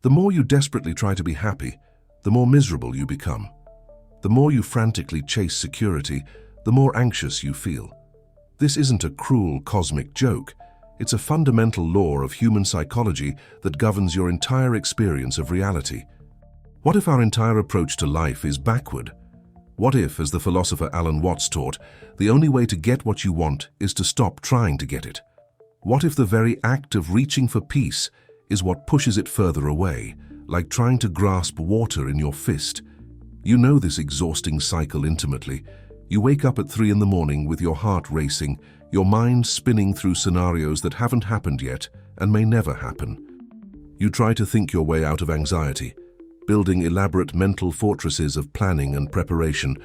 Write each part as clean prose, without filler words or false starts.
The more you desperately try to be happy, the more miserable you become. The more you frantically chase security, the more anxious you feel. This isn't a cruel cosmic joke. It's a fundamental law of human psychology that governs your entire experience of reality. What if our entire approach to life is backward? What if, as the philosopher Alan Watts taught, the only way to get what you want is to stop trying to get it? What if the very act of reaching for peace is what pushes it further away, like trying to grasp water in your fist? You know this exhausting cycle intimately. You wake up at 3 in the morning with your heart racing, your mind spinning through scenarios that haven't happened yet and may never happen. You try to think your way out of anxiety, building elaborate mental fortresses of planning and preparation,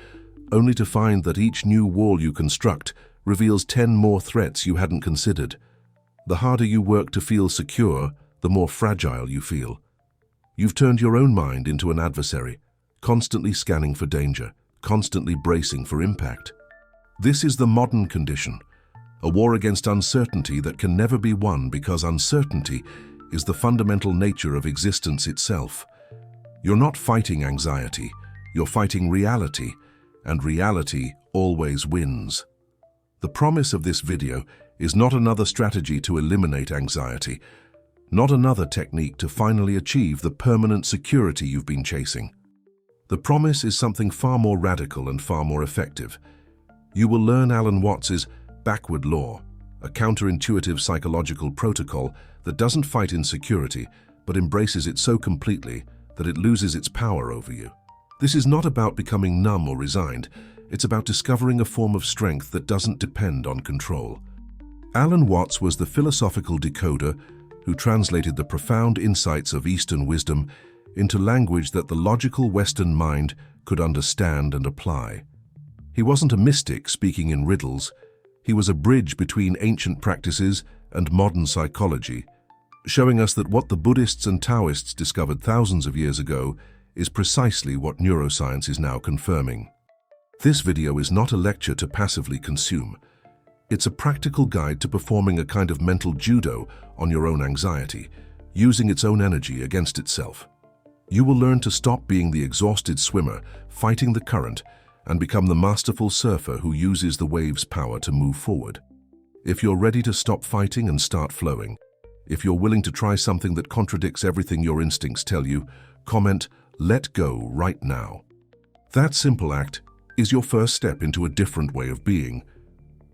only to find that each new wall you construct reveals 10 more threats you hadn't considered. The harder you work to feel secure, the more fragile you feel. You've turned your own mind into an adversary, constantly scanning for danger, constantly bracing for impact. This is the modern condition, a war against uncertainty that can never be won because uncertainty is the fundamental nature of existence itself. You're not fighting anxiety, you're fighting reality, and reality always wins. The promise of this video is not another strategy to eliminate anxiety, not another technique to finally achieve the permanent security you've been chasing. The promise is something far more radical and far more effective. You will learn Alan Watts's backward law, a counterintuitive psychological protocol that doesn't fight insecurity, but embraces it so completely that it loses its power over you. This is not about becoming numb or resigned. It's about discovering a form of strength that doesn't depend on control. Alan Watts was the philosophical decoder who translated the profound insights of Eastern wisdom into language that the logical Western mind could understand and apply. He wasn't a mystic speaking in riddles. He was a bridge between ancient practices and modern psychology, showing us that what the Buddhists and Taoists discovered thousands of years ago is precisely what neuroscience is now confirming. This video is not a lecture to passively consume. It's a practical guide to performing a kind of mental judo on your own anxiety, using its own energy against itself. You will learn to stop being the exhausted swimmer, fighting the current, and become the masterful surfer who uses the wave's power to move forward. If you're ready to stop fighting and start flowing, if you're willing to try something that contradicts everything your instincts tell you, comment, "Let go right now." That simple act is your first step into a different way of being,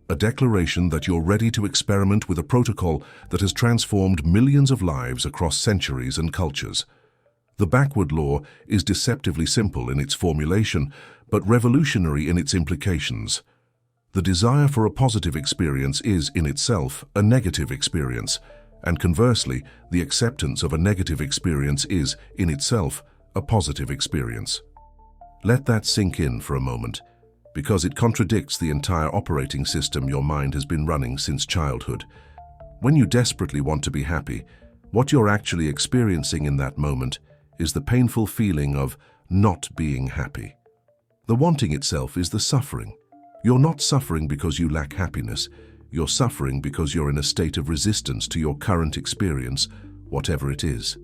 a declaration that you're ready to experiment with a protocol that has transformed millions of lives across centuries and cultures. The backward law is deceptively simple in its formulation, but revolutionary in its implications. The desire for a positive experience is, in itself, a negative experience, and conversely, the acceptance of a negative experience is, in itself, a positive experience. Let that sink in for a moment, because it contradicts the entire operating system your mind has been running since childhood. When you desperately want to be happy, what you're actually experiencing in that moment is the painful feeling of not being happy. The wanting itself is the suffering. You're not suffering because you lack happiness. You're suffering because you're in a state of resistance to your current experience, whatever it is.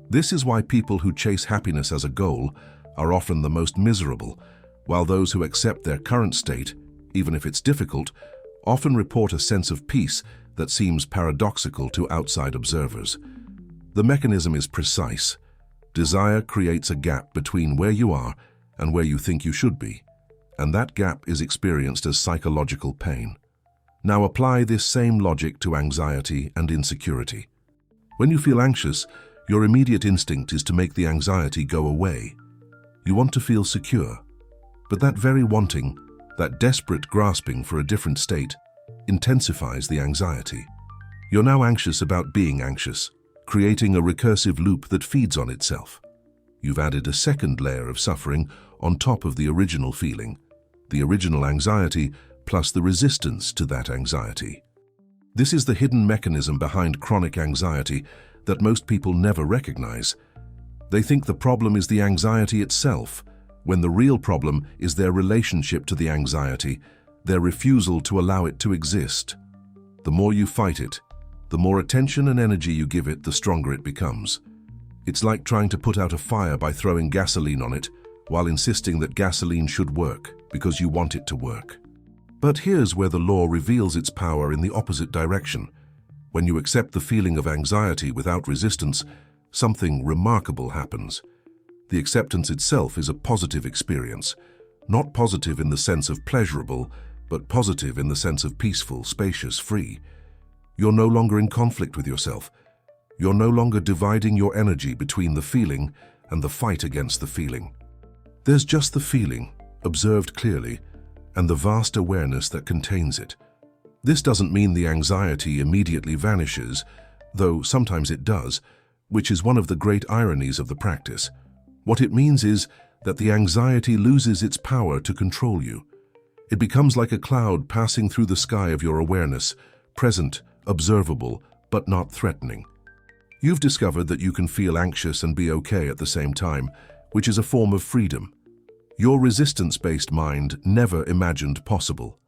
This is why people who chase happiness as a goal are often the most miserable, while those who accept their current state, even if it's difficult, often report a sense of peace that seems paradoxical to outside observers. The mechanism is precise. Desire creates a gap between where you are and where you think you should be, and that gap is experienced as psychological pain. Now apply this same logic to anxiety and insecurity. When you feel anxious, your immediate instinct is to make the anxiety go away. You want to feel secure. But that very wanting, that desperate grasping for a different state, intensifies the anxiety. You're now anxious about being anxious, creating a recursive loop that feeds on itself. You've added a second layer of suffering on top of the original feeling, the original anxiety plus the resistance to that anxiety. This is the hidden mechanism behind chronic anxiety that most people never recognize. They think the problem is the anxiety itself, when the real problem is their relationship to the anxiety, their refusal to allow it to exist. The more you fight it, the more attention and energy you give it, the stronger it becomes. It's like trying to put out a fire by throwing gasoline on it, while insisting that gasoline should work because you want it to work. But here's where the law reveals its power in the opposite direction. When you accept the feeling of anxiety without resistance, something remarkable happens. The acceptance itself is a positive experience, not positive in the sense of pleasurable, but positive in the sense of peaceful, spacious, free. You're no longer in conflict with yourself. You're no longer dividing your energy between the feeling and the fight against the feeling. There's just the feeling, observed clearly, and the vast awareness that contains it. This doesn't mean the anxiety immediately vanishes, though sometimes it does, which is one of the great ironies of the practice. What it means is that the anxiety loses its power to control you. It becomes like a cloud passing through the sky of your awareness, present, observable, but not threatening. You've discovered that you can feel anxious and be okay at the same time, which is a form of freedom. Your resistance-based mind never imagined possible.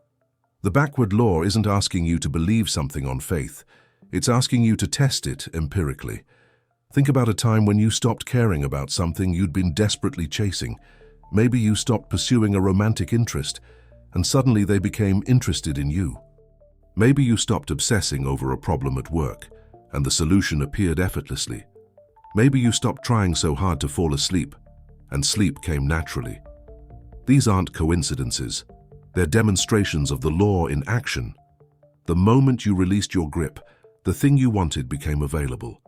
The backward law isn't asking you to believe something on faith. It's asking you to test it empirically. Think about a time when you stopped caring about something you'd been desperately chasing. Maybe you stopped pursuing a romantic interest, and suddenly they became interested in you. Maybe you stopped obsessing over a problem at work, and the solution appeared effortlessly. Maybe you stopped trying so hard to fall asleep, and sleep came naturally. These aren't coincidences. They're demonstrations of the law in action. The moment you released your grip, the thing you wanted became available.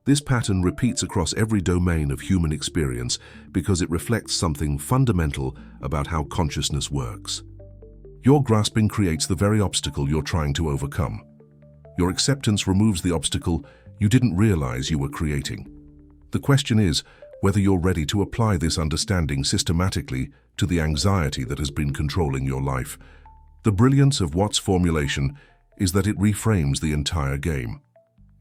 This pattern repeats across every domain of human experience because it reflects something fundamental about how consciousness works. Your grasping creates the very obstacle you're trying to overcome. Your acceptance removes the obstacle you didn't realize you were creating. The question is whether you're ready to apply this understanding systematically to the anxiety that has been controlling your life. The brilliance of Watt's formulation is that it reframes the entire game.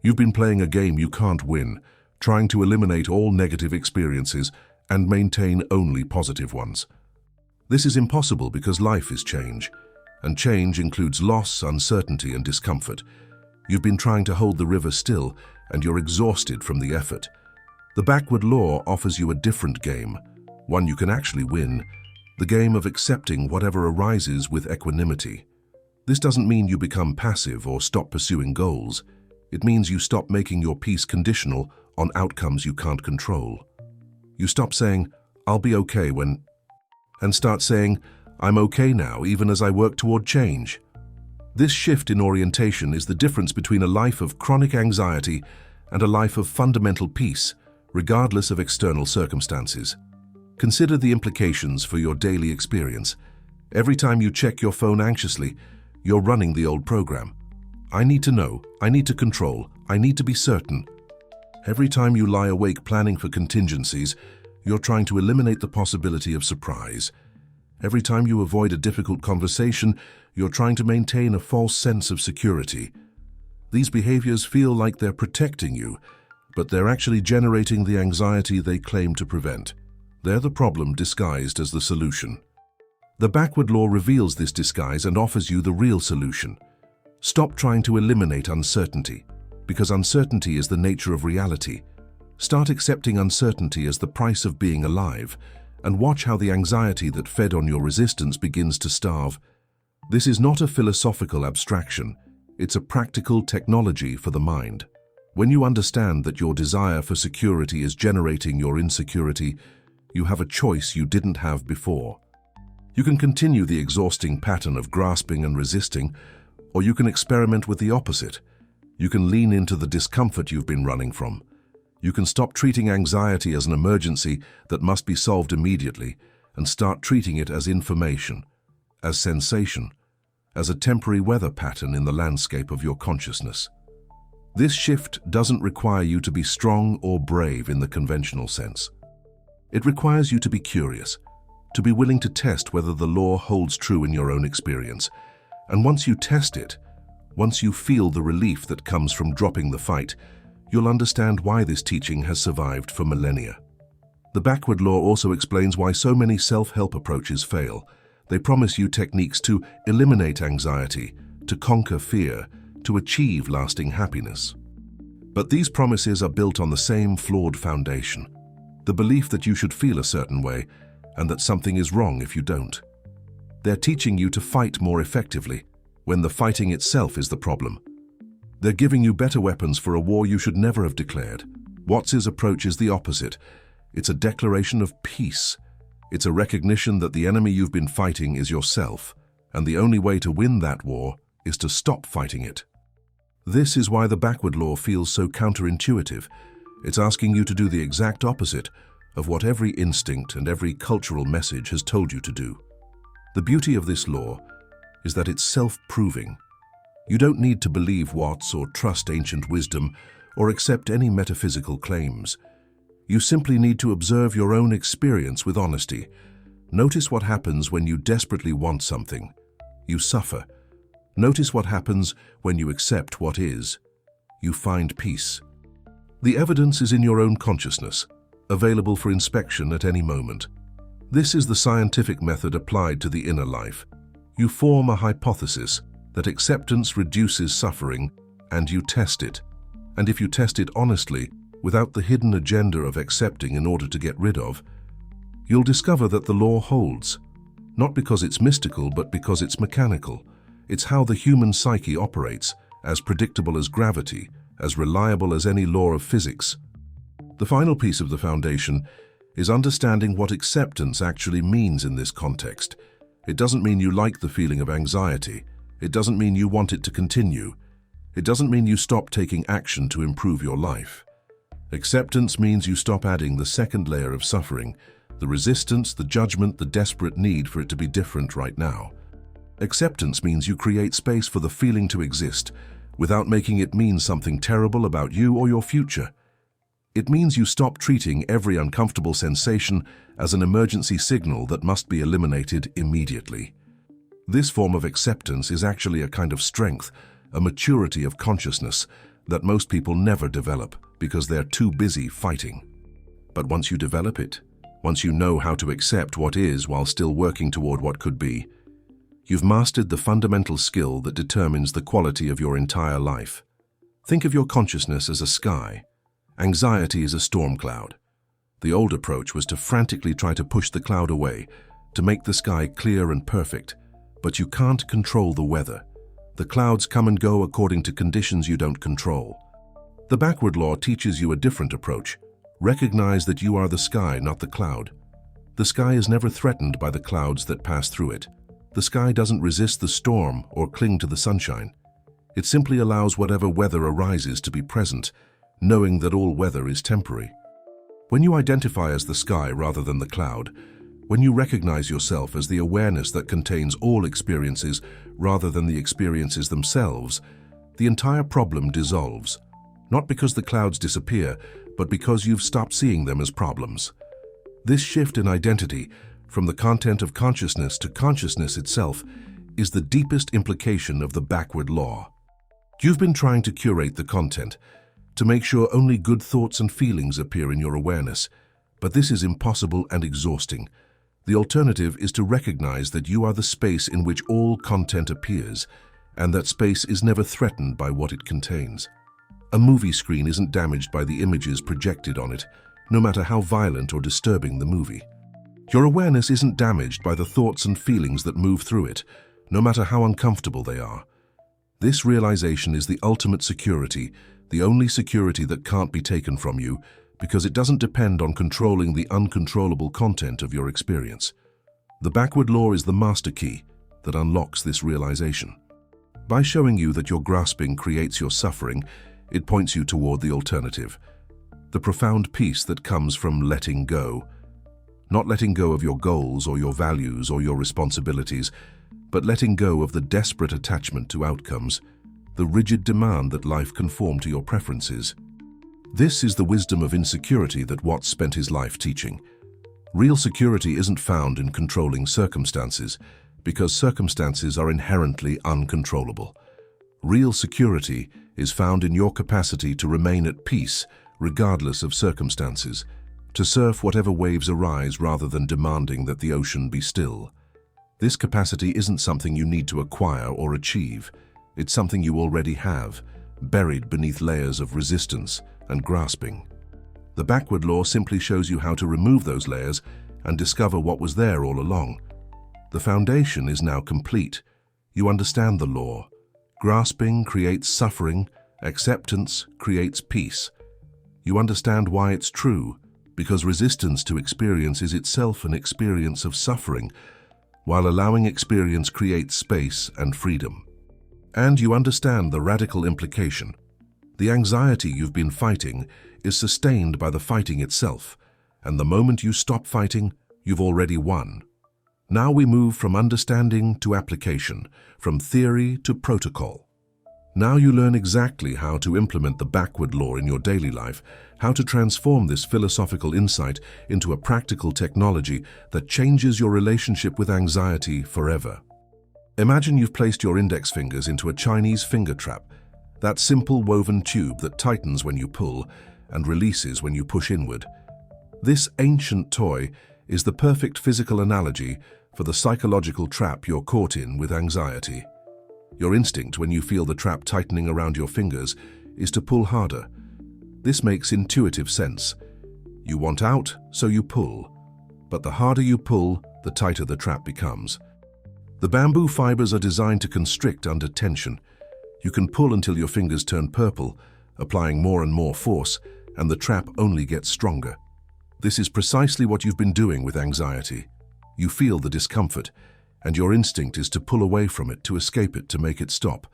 You've been playing a game you can't win, trying to eliminate all negative experiences and maintain only positive ones. This is impossible because life is change, and change includes loss, uncertainty, and discomfort. You've been trying to hold the river still, and you're exhausted from the effort. The backward law offers you a different game, one you can actually win, the game of accepting whatever arises with equanimity. This doesn't mean you become passive or stop pursuing goals. It means you stop making your peace conditional on outcomes you can't control. You stop saying, "I'll be okay when," and start saying, "I'm okay now, even as I work toward change." This shift in orientation is the difference between a life of chronic anxiety and a life of fundamental peace, regardless of external circumstances. Consider the implications for your daily experience. Every time you check your phone anxiously, you're running the old program. I need to know, I need to control, I need to be certain. Every time you lie awake planning for contingencies, you're trying to eliminate the possibility of surprise. Every time you avoid a difficult conversation, you're trying to maintain a false sense of security. These behaviors feel like they're protecting you, but they're actually generating the anxiety they claim to prevent. They're the problem disguised as the solution. The backward law reveals this disguise and offers you the real solution. Stop trying to eliminate uncertainty, because uncertainty is the nature of reality. Start accepting uncertainty as the price of being alive, and watch how the anxiety that fed on your resistance begins to starve. This is not a philosophical abstraction. It's a practical technology for the mind. When you understand that your desire for security is generating your insecurity, you have a choice you didn't have before. You can continue the exhausting pattern of grasping and resisting, or you can experiment with the opposite. You can lean into the discomfort you've been running from. You can stop treating anxiety as an emergency that must be solved immediately and start treating it as information, as sensation, as a temporary weather pattern in the landscape of your consciousness. This shift doesn't require you to be strong or brave in the conventional sense. It requires you to be curious, to be willing to test whether the law holds true in your own experience. And once you test it, once you feel the relief that comes from dropping the fight, you'll understand why this teaching has survived for millennia. The backward law also explains why so many self-help approaches fail. They promise you techniques to eliminate anxiety, to conquer fear, to achieve lasting happiness. But these promises are built on the same flawed foundation: the belief that you should feel a certain way and that something is wrong if you don't. They're teaching you to fight more effectively when the fighting itself is the problem. They're giving you better weapons for a war you should never have declared. Watts's approach is the opposite. It's a declaration of peace. It's a recognition that the enemy you've been fighting is yourself, and the only way to win that war is to stop fighting it. This is why the backward law feels so counterintuitive. It's asking you to do the exact opposite of what every instinct and every cultural message has told you to do. The beauty of this law is that it's self-proving. You don't need to believe Watts or trust ancient wisdom or accept any metaphysical claims. You simply need to observe your own experience with honesty. Notice what happens when you desperately want something. You suffer. Notice what happens when you accept what is. You find peace. The evidence is in your own consciousness, available for inspection at any moment. This is the scientific method applied to the inner life. You form a hypothesis that acceptance reduces suffering, and you test it. And if you test it honestly, without the hidden agenda of accepting in order to get rid of, you'll discover that the law holds, not because it's mystical, but because it's mechanical. It's how the human psyche operates, as predictable as gravity, as reliable as any law of physics. The final piece of the foundation is understanding what acceptance actually means in this context. It doesn't mean you like the feeling of anxiety. It doesn't mean you want it to continue. It doesn't mean you stop taking action to improve your life. Acceptance means you stop adding the second layer of suffering, the resistance, the judgment, the desperate need for it to be different right now. Acceptance means you create space for the feeling to exist without making it mean something terrible about you or your future. It means you stop treating every uncomfortable sensation as an emergency signal that must be eliminated immediately. This form of acceptance is actually a kind of strength, a maturity of consciousness that most people never develop because they're too busy fighting. But once you develop it, once you know how to accept what is while still working toward what could be, you've mastered the fundamental skill that determines the quality of your entire life. Think of your consciousness as a sky. Anxiety is a storm cloud. The old approach was to frantically try to push the cloud away, to make the sky clear and perfect. But you can't control the weather. The clouds come and go according to conditions you don't control. The backward law teaches you a different approach. Recognize that you are the sky, not the cloud. The sky is never threatened by the clouds that pass through it. The sky doesn't resist the storm or cling to the sunshine. It simply allows whatever weather arises to be present, knowing that all weather is temporary. When you identify as the sky rather than the cloud, when you recognize yourself as the awareness that contains all experiences rather than the experiences themselves, the entire problem dissolves. Not because the clouds disappear, but because you've stopped seeing them as problems. This shift in identity, from the content of consciousness to consciousness itself, is the deepest implication of the backward law. You've been trying to curate the content, to make sure only good thoughts and feelings appear in your awareness, but this is impossible and exhausting. The alternative is to recognize that you are the space in which all content appears, and that space is never threatened by what it contains. A movie screen isn't damaged by the images projected on it, no matter how violent or disturbing the movie. Your awareness isn't damaged by the thoughts and feelings that move through it, no matter how uncomfortable they are. This realization is the ultimate security, the only security that can't be taken from you, because it doesn't depend on controlling the uncontrollable content of your experience. The backward law is the master key that unlocks this realization. By showing you that your grasping creates your suffering, it points you toward the alternative, the profound peace that comes from letting go. Not letting go of your goals or your values or your responsibilities, but letting go of the desperate attachment to outcomes, the rigid demand that life conform to your preferences. This is the wisdom of insecurity that Watts spent his life teaching. Real security isn't found in controlling circumstances, because circumstances are inherently uncontrollable. Real security is found in your capacity to remain at peace, regardless of circumstances, to surf whatever waves arise rather than demanding that the ocean be still. This capacity isn't something you need to acquire or achieve. It's something you already have, buried beneath layers of resistance and grasping. The backward law simply shows you how to remove those layers and discover what was there all along. The foundation is now complete. You understand the law. Grasping creates suffering, acceptance creates peace. You understand why it's true, because resistance to experience is itself an experience of suffering, while allowing experience creates space and freedom. And you understand the radical implication. The anxiety you've been fighting is sustained by the fighting itself, and the moment you stop fighting, you've already won. Now we move from understanding to application, from theory to protocol. Now you learn exactly how to implement the backward law in your daily life, how to transform this philosophical insight into a practical technology that changes your relationship with anxiety forever. Imagine you've placed your index fingers into a Chinese finger trap, that simple woven tube that tightens when you pull and releases when you push inward. This ancient toy is the perfect physical analogy for the psychological trap you're caught in with anxiety. Your instinct when you feel the trap tightening around your fingers is to pull harder. This makes intuitive sense. You want out, so you pull. But the harder you pull, the tighter the trap becomes. The bamboo fibers are designed to constrict under tension. You can pull until your fingers turn purple, applying more and more force, and the trap only gets stronger. This is precisely what you've been doing with anxiety. You feel the discomfort, and your instinct is to pull away from it, to escape it, to make it stop.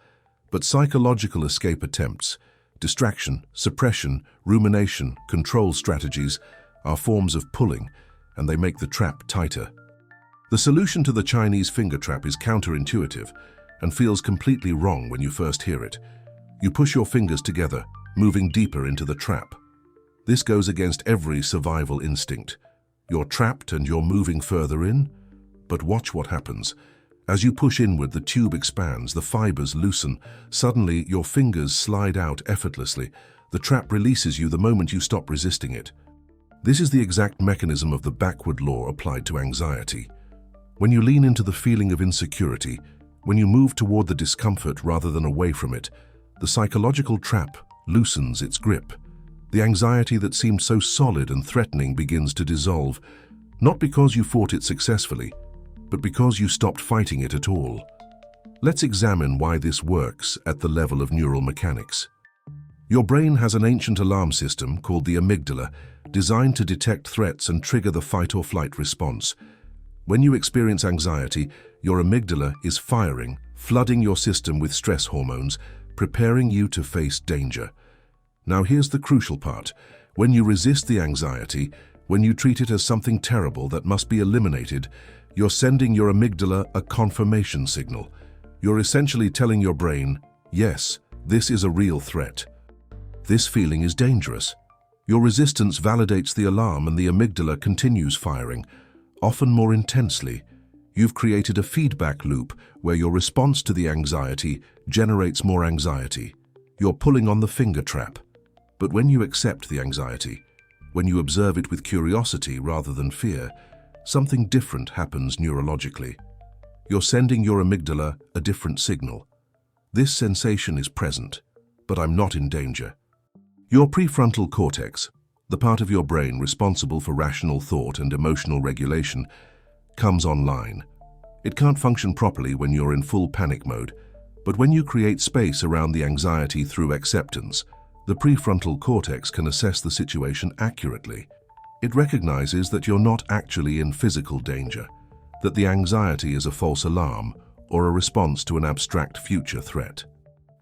But psychological escape attempts, distraction, suppression, rumination, control strategies are forms of pulling, and they make the trap tighter. The solution to the Chinese finger trap is counterintuitive and feels completely wrong when you first hear it. You push your fingers together, moving deeper into the trap. This goes against every survival instinct. You're trapped and you're moving further in. But watch what happens. As you push inward, the tube expands, the fibers loosen. Suddenly, your fingers slide out effortlessly. The trap releases you the moment you stop resisting it. This is the exact mechanism of the backward law applied to anxiety. When you lean into the feeling of insecurity, when you move toward the discomfort rather than away from it, the psychological trap loosens its grip. The anxiety that seemed so solid and threatening begins to dissolve, not because you fought it successfully, but because you stopped fighting it at all. Let's examine why this works at the level of neural mechanics. Your brain has an ancient alarm system called the amygdala, designed to detect threats and trigger the fight or flight response. When you experience anxiety, your amygdala is firing, flooding your system with stress hormones, preparing you to face danger. Now here's the crucial part. When you resist the anxiety, when you treat it as something terrible that must be eliminated, you're sending your amygdala a confirmation signal. You're essentially telling your brain, yes, this is a real threat. This feeling is dangerous. Your resistance validates the alarm and the amygdala continues firing, often more intensely. You've created a feedback loop where your response to the anxiety generates more anxiety. You're pulling on the finger trap. But when you accept the anxiety, when you observe it with curiosity rather than fear, something different happens neurologically. You're sending your amygdala a different signal. This sensation is present, but I'm not in danger. Your prefrontal cortex, the part of your brain responsible for rational thought and emotional regulation, comes online. It can't function properly when you're in full panic mode, but when you create space around the anxiety through acceptance, the prefrontal cortex can assess the situation accurately. It recognizes that you're not actually in physical danger, that the anxiety is a false alarm or a response to an abstract future threat.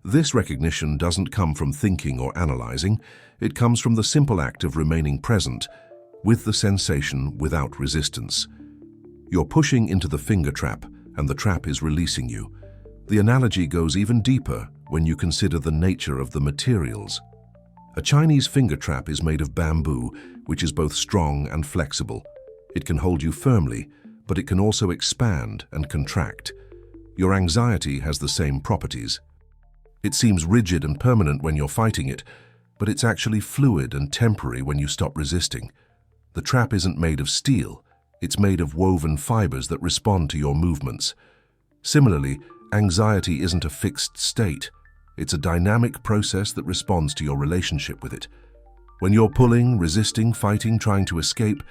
This recognition doesn't come from thinking or analyzing, it comes from the simple act of remaining present with the sensation without resistance. You're pushing into the finger trap and the trap is releasing you. The analogy goes even deeper when you consider the nature of the materials. A Chinese finger trap is made of bamboo, which is both strong and flexible. It can hold you firmly, but it can also expand and contract. Your anxiety has the same properties. It seems rigid and permanent when you're fighting it, but it's actually fluid and temporary when you stop resisting. The trap isn't made of steel, it's made of woven fibers that respond to your movements. Similarly, anxiety isn't a fixed state. It's a dynamic process that responds to your relationship with it. When you're pulling, resisting, fighting, trying to escape,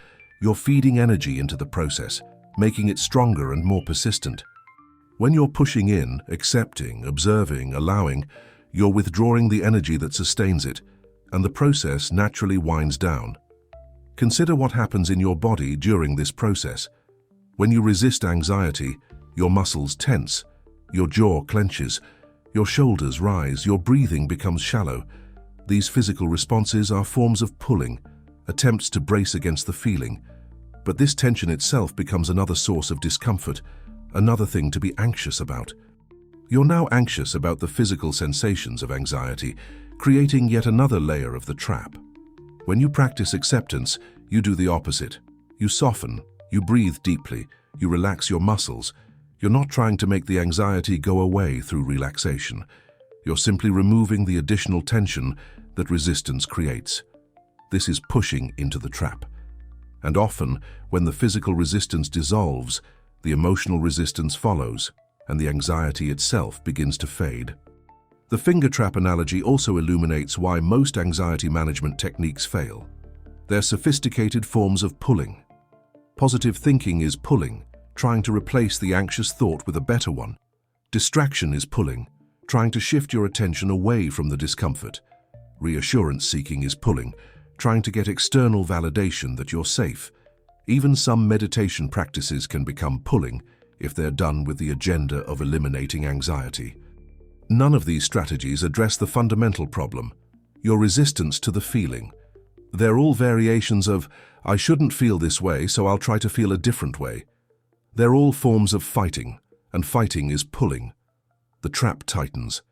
you're feeding energy into the process, making it stronger and more persistent. When you're pushing in, accepting, observing, allowing, you're withdrawing the energy that sustains it, and the process naturally winds down. Consider what happens in your body during this process. When you resist anxiety, your muscles tense, your jaw clenches, your shoulders rise, your breathing becomes shallow. These physical responses are forms of pulling, attempts to brace against the feeling. But this tension itself becomes another source of discomfort, another thing to be anxious about. You're now anxious about the physical sensations of anxiety, creating yet another layer of the trap. When you practice acceptance, you do the opposite. You soften, you breathe deeply, you relax your muscles. You're not trying to make the anxiety go away through relaxation. You're simply removing the additional tension that resistance creates. This is pushing into the trap. And often, when the physical resistance dissolves, the emotional resistance follows, and the anxiety itself begins to fade. The finger trap analogy also illuminates why most anxiety management techniques fail. They're sophisticated forms of pulling. Positive thinking is pulling, trying to replace the anxious thought with a better one. Distraction is pulling, trying to shift your attention away from the discomfort. Reassurance seeking is pulling, trying to get external validation that you're safe. Even some meditation practices can become pulling if they're done with the agenda of eliminating anxiety. None of these strategies address the fundamental problem, your resistance to the feeling. They're all variations of, I shouldn't feel this way, so I'll try to feel a different way. They're all forms of fighting, and fighting is pulling. The trap tightens.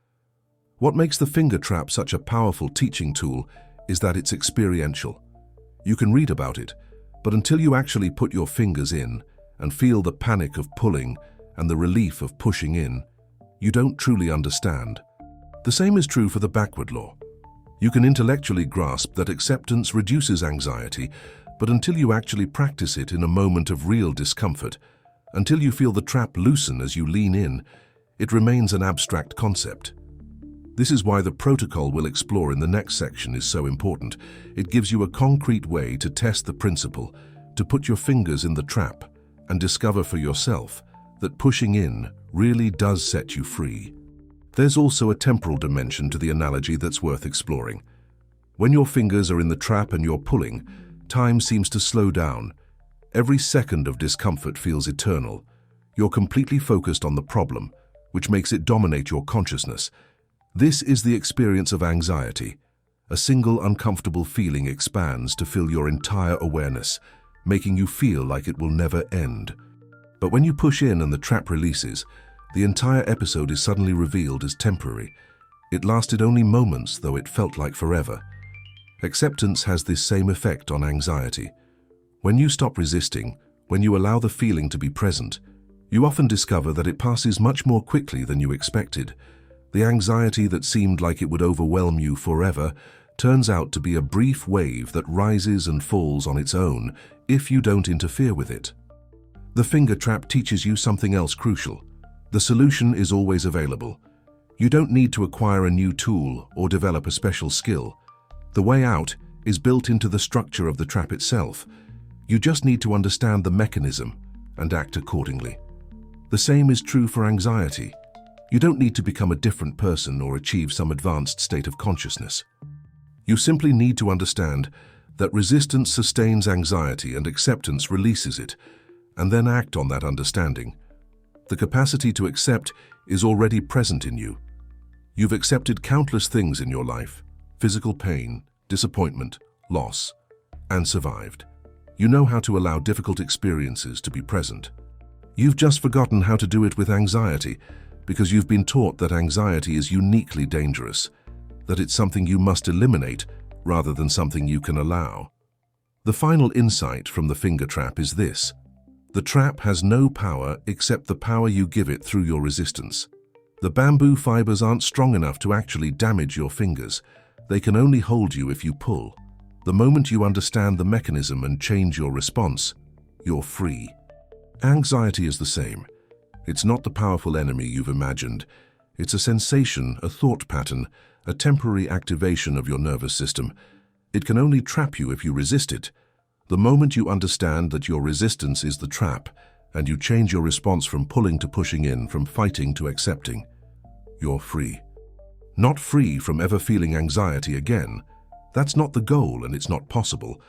What makes the finger trap such a powerful teaching tool is that it's experiential. You can read about it, but until you actually put your fingers in and feel the panic of pulling and the relief of pushing in, you don't truly understand. The same is true for the backward law. You can intellectually grasp that acceptance reduces anxiety, but until you actually practice it in a moment of real discomfort, until you feel the trap loosen as you lean in, it remains an abstract concept. This is why the protocol we'll explore in the next section is so important. It gives you a concrete way to test the principle, to put your fingers in the trap, and discover for yourself that pushing in really does set you free. There's also a temporal dimension to the analogy that's worth exploring. When your fingers are in the trap and you're pulling, time seems to slow down. Every second of discomfort feels eternal. You're completely focused on the problem, which makes it dominate your consciousness. This is the experience of anxiety. A single uncomfortable feeling expands to fill your entire awareness, making you feel like it will never end. But when you push in and the trap releases, the entire episode is suddenly revealed as temporary. It lasted only moments, though it felt like forever. Acceptance has this same effect on anxiety. When you stop resisting, when you allow the feeling to be present, you often discover that it passes much more quickly than you expected. The anxiety that seemed like it would overwhelm you forever turns out to be a brief wave that rises and falls on its own if you don't interfere with it. The finger trap teaches you something else crucial. The solution is always available. You don't need to acquire a new tool or develop a special skill. The way out is built into the structure of the trap itself. You just need to understand the mechanism and act accordingly. The same is true for anxiety. You don't need to become a different person or achieve some advanced state of consciousness. You simply need to understand that resistance sustains anxiety and acceptance releases it, and then act on that understanding. The capacity to accept is already present in you. You've accepted countless things in your life: physical pain, disappointment, loss, and survived. You know how to allow difficult experiences to be present. You've just forgotten how to do it with anxiety because you've been taught that anxiety is uniquely dangerous, that it's something you must eliminate rather than something you can allow. The final insight from the finger trap is this: the trap has no power except the power you give it through your resistance. The bamboo fibers aren't strong enough to actually damage your fingers. They can only hold you if you pull. The moment you understand the mechanism and change your response, you're free. Anxiety is the same. It's not the powerful enemy you've imagined. It's a sensation, a thought pattern, a temporary activation of your nervous system. It can only trap you if you resist it. The moment you understand that your resistance is the trap, and you change your response from pulling to pushing in, from fighting to accepting, you're free. Not free from ever feeling anxiety again. That's not the goal, and it's not possible.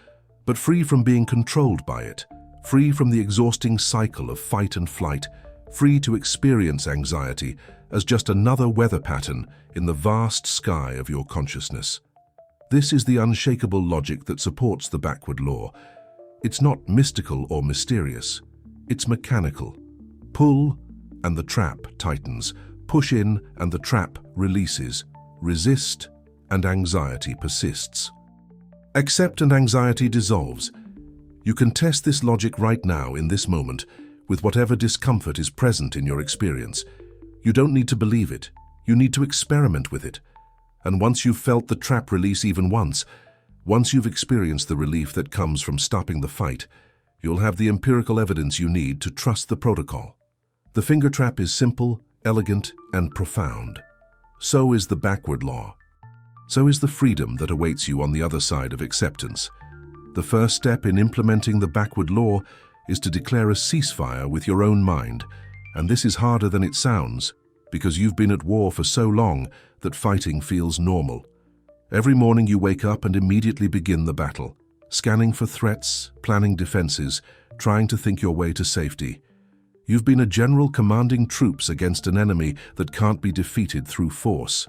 But free from being controlled by it. Free from the exhausting cycle of fight and flight. Free to experience anxiety as just another weather pattern in the vast sky of your consciousness. This is the unshakable logic that supports the backward law. It's not mystical or mysterious. It's mechanical. Pull, and the trap tightens. Push in, and the trap releases. Resist, and anxiety persists. Accept, and anxiety dissolves. You can test this logic right now, in this moment, with whatever discomfort is present in your experience. You don't need to believe it. You need to experiment with it. And once you've felt the trap release even once you've experienced the relief that comes from stopping the fight, you'll have the empirical evidence you need to trust the protocol. The finger trap is simple, elegant, and profound. So is the backward law. So is the freedom that awaits you on the other side of acceptance. The first step in implementing the backward law is to declare a ceasefire with your own mind, and this is harder than it sounds, because you've been at war for so long that fighting feels normal. Every morning you wake up and immediately begin the battle, scanning for threats, planning defenses, trying to think your way to safety. You've been a general commanding troops against an enemy that can't be defeated through force.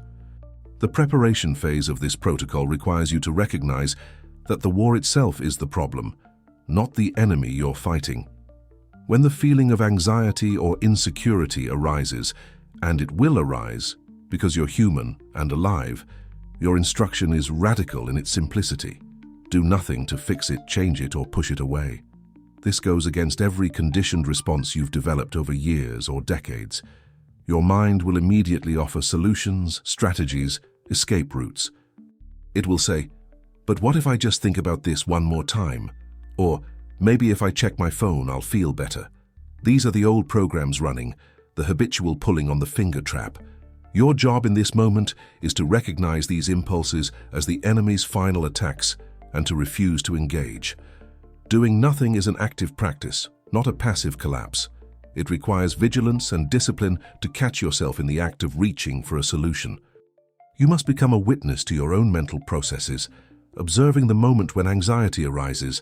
The preparation phase of this protocol requires you to recognize that the war itself is the problem, not the enemy you're fighting. When the feeling of anxiety or insecurity arises, and it will arise because you're human and alive, your instruction is radical in its simplicity. Do nothing to fix it, change it, or push it away. This goes against every conditioned response you've developed over years or decades. Your mind will immediately offer solutions, strategies, escape routes. It will say, "But what if I just think about this one more time?" Or, "Maybe if I check my phone, I'll feel better." These are the old programs running, the habitual pulling on the finger trap. Your job in this moment is to recognize these impulses as the enemy's final attacks and to refuse to engage. Doing nothing is an active practice, not a passive collapse. It requires vigilance and discipline to catch yourself in the act of reaching for a solution. You must become a witness to your own mental processes, observing the moment when anxiety arises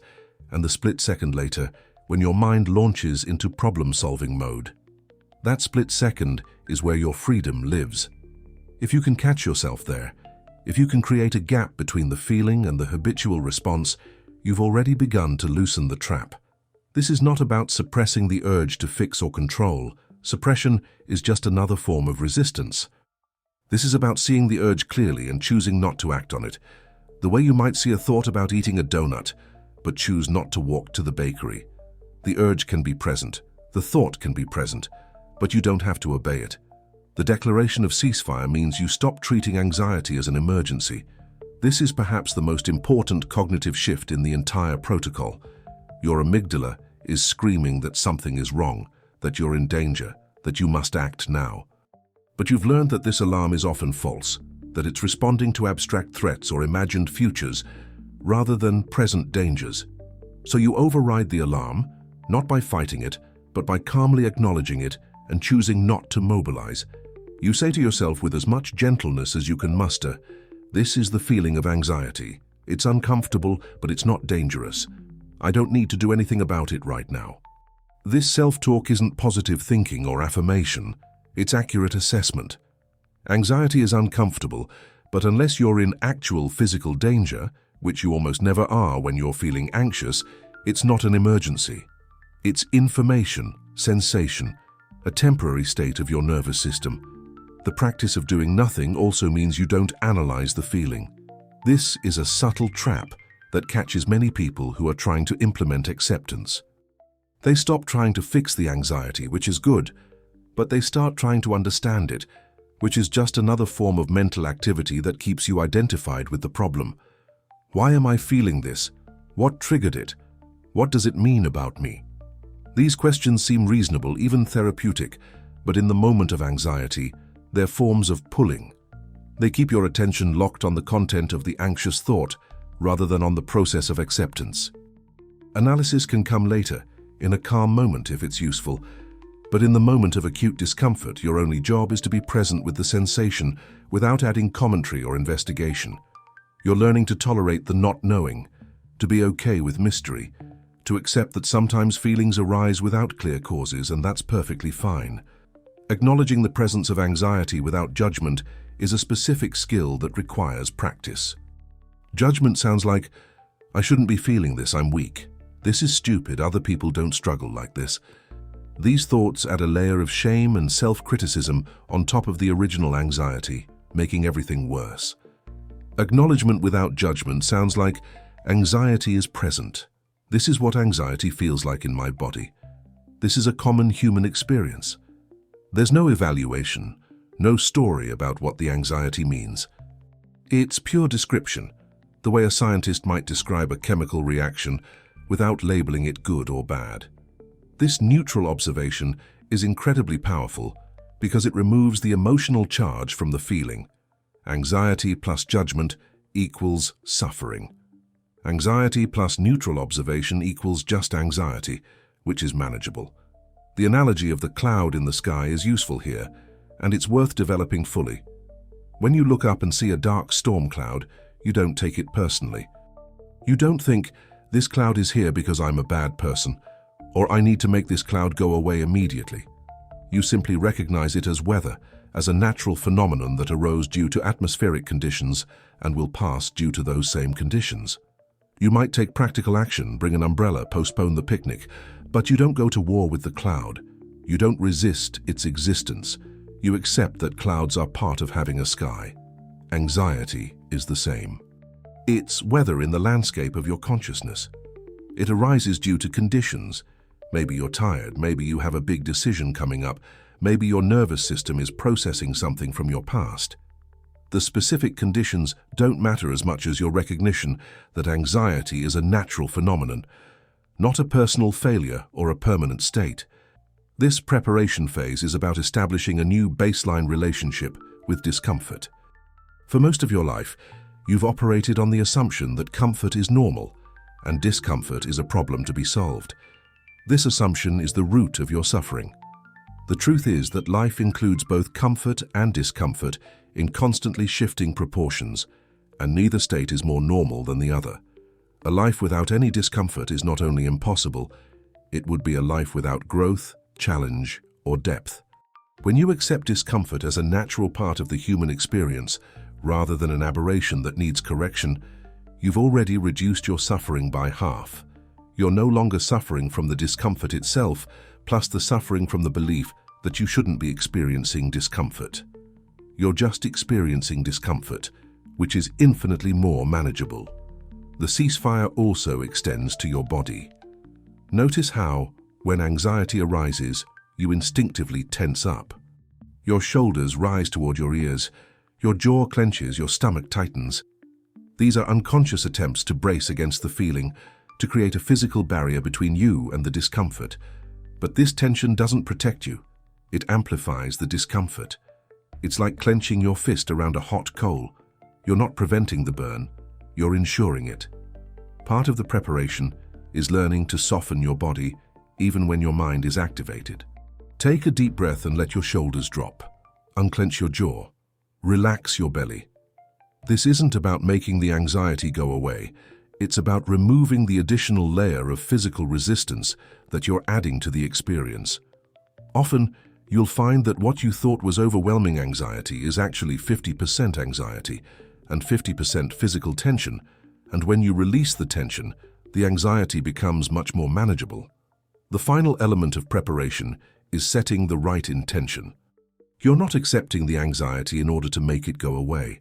and the split second later when your mind launches into problem-solving mode. That split second is where your freedom lives. If you can catch yourself there, if you can create a gap between the feeling and the habitual response, you've already begun to loosen the trap. This is not about suppressing the urge to fix or control. Suppression is just another form of resistance. This is about seeing the urge clearly and choosing not to act on it. The way you might see a thought about eating a donut, but choose not to walk to the bakery. The urge can be present, the thought can be present, but you don't have to obey it. The declaration of ceasefire means you stop treating anxiety as an emergency. This is perhaps the most important cognitive shift in the entire protocol. Your amygdala is screaming that something is wrong, that you're in danger, that you must act now. But you've learned that this alarm is often false, that it's responding to abstract threats or imagined futures rather than present dangers. So you override the alarm, not by fighting it, but by calmly acknowledging it and choosing not to mobilize. You say to yourself with as much gentleness as you can muster, "This is the feeling of anxiety. It's uncomfortable, but it's not dangerous. I don't need to do anything about it right now." This self-talk isn't positive thinking or affirmation. It's accurate assessment. Anxiety is uncomfortable, but unless you're in actual physical danger, which you almost never are when you're feeling anxious, it's not an emergency. It's information, sensation, a temporary state of your nervous system. The practice of doing nothing also means you don't analyze the feeling. This is a subtle trap that catches many people who are trying to implement acceptance. They stop trying to fix the anxiety, which is good, but they start trying to understand it, which is just another form of mental activity that keeps you identified with the problem. Why am I feeling this? What triggered it? What does it mean about me? These questions seem reasonable, even therapeutic, but in the moment of anxiety, They're forms of pulling. They keep your attention locked on the content of the anxious thought rather than on the process of acceptance. Analysis can come later, in a calm moment if it's useful, but in the moment of acute discomfort, your only job is to be present with the sensation without adding commentary or investigation. You're learning to tolerate the not knowing, to be okay with mystery, to accept that sometimes feelings arise without clear causes, and that's perfectly fine. Acknowledging the presence of anxiety without judgment is a specific skill that requires practice. Judgment sounds like, "I shouldn't be feeling this, I'm weak. This is stupid, other people don't struggle like this." These thoughts add a layer of shame and self-criticism on top of the original anxiety, making everything worse. Acknowledgement without judgment sounds like, "Anxiety is present. This is what anxiety feels like in my body. This is a common human experience." There's no evaluation, no story about what the anxiety means. It's pure description, the way a scientist might describe a chemical reaction without labeling it good or bad. This neutral observation is incredibly powerful because it removes the emotional charge from the feeling. Anxiety plus judgment equals suffering. Anxiety plus neutral observation equals just anxiety, which is manageable. The analogy of the cloud in the sky is useful here, and it's worth developing fully. When you look up and see a dark storm cloud, you don't take it personally. You don't think, "This cloud is here because I'm a bad person," or "I need to make this cloud go away immediately." You simply recognize it as weather, as a natural phenomenon that arose due to atmospheric conditions and will pass due to those same conditions. You might take practical action, bring an umbrella, postpone the picnic, but you don't go to war with the cloud. You don't resist its existence. You accept that clouds are part of having a sky. Anxiety is the same. It's weather in the landscape of your consciousness. It arises due to conditions. Maybe you're tired, maybe you have a big decision coming up, maybe your nervous system is processing something from your past. The specific conditions don't matter as much as your recognition that anxiety is a natural phenomenon, not a personal failure or a permanent state. This preparation phase is about establishing a new baseline relationship with discomfort. For most of your life, you've operated on the assumption that comfort is normal and discomfort is a problem to be solved. This assumption is the root of your suffering. The truth is that life includes both comfort and discomfort in constantly shifting proportions, and neither state is more normal than the other. A life without any discomfort is not only impossible, it would be a life without growth, challenge, or depth. When you accept discomfort as a natural part of the human experience, rather than an aberration that needs correction, you've already reduced your suffering by half. You're no longer suffering from the discomfort itself, plus the suffering from the belief that you shouldn't be experiencing discomfort. You're just experiencing discomfort, which is infinitely more manageable. The ceasefire also extends to your body. Notice how, when anxiety arises, you instinctively tense up. Your shoulders rise toward your ears, your jaw clenches, your stomach tightens. These are unconscious attempts to brace against the feeling, to create a physical barrier between you and the discomfort. But this tension doesn't protect you. It amplifies the discomfort. It's like clenching your fist around a hot coal. You're not preventing the burn, you're ensuring it. Part of the preparation is learning to soften your body even when your mind is activated. Take a deep breath and let your shoulders drop. Unclench your jaw. Relax your belly. This isn't about making the anxiety go away. It's about removing the additional layer of physical resistance that you're adding to the experience. Often, you'll find that what you thought was overwhelming anxiety is actually 50% anxiety and 50% physical tension, and when you release the tension, the anxiety becomes much more manageable. The final element of preparation is setting the right intention. You're not accepting the anxiety in order to make it go away.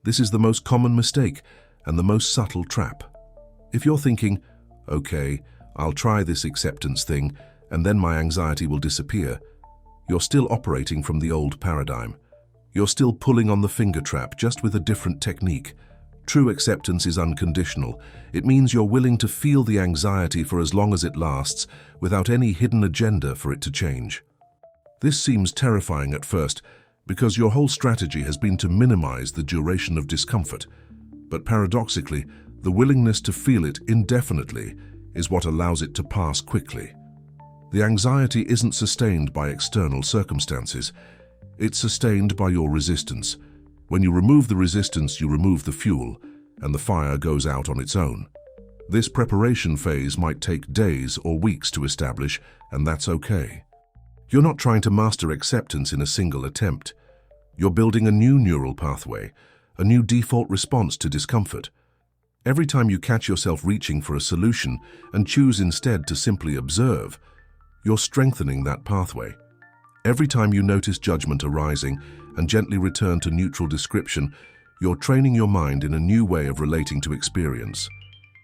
This is the most common mistake and the most subtle trap. If you're thinking, "Okay, I'll try this acceptance thing, and then my anxiety will disappear," you're still operating from the old paradigm. You're still pulling on the finger trap, just with a different technique. True acceptance is unconditional. It means you're willing to feel the anxiety for as long as it lasts, without any hidden agenda for it to change. This seems terrifying at first, because your whole strategy has been to minimize the duration of discomfort. But paradoxically, the willingness to feel it indefinitely is what allows it to pass quickly. The anxiety isn't sustained by external circumstances. It's sustained by your resistance. When you remove the resistance, you remove the fuel, and the fire goes out on its own. This preparation phase might take days or weeks to establish, and that's okay. You're not trying to master acceptance in a single attempt. You're building a new neural pathway, a new default response to discomfort. Every time you catch yourself reaching for a solution and choose instead to simply observe, you're strengthening that pathway. Every time you notice judgment arising and gently return to neutral description, you're training your mind in a new way of relating to experience.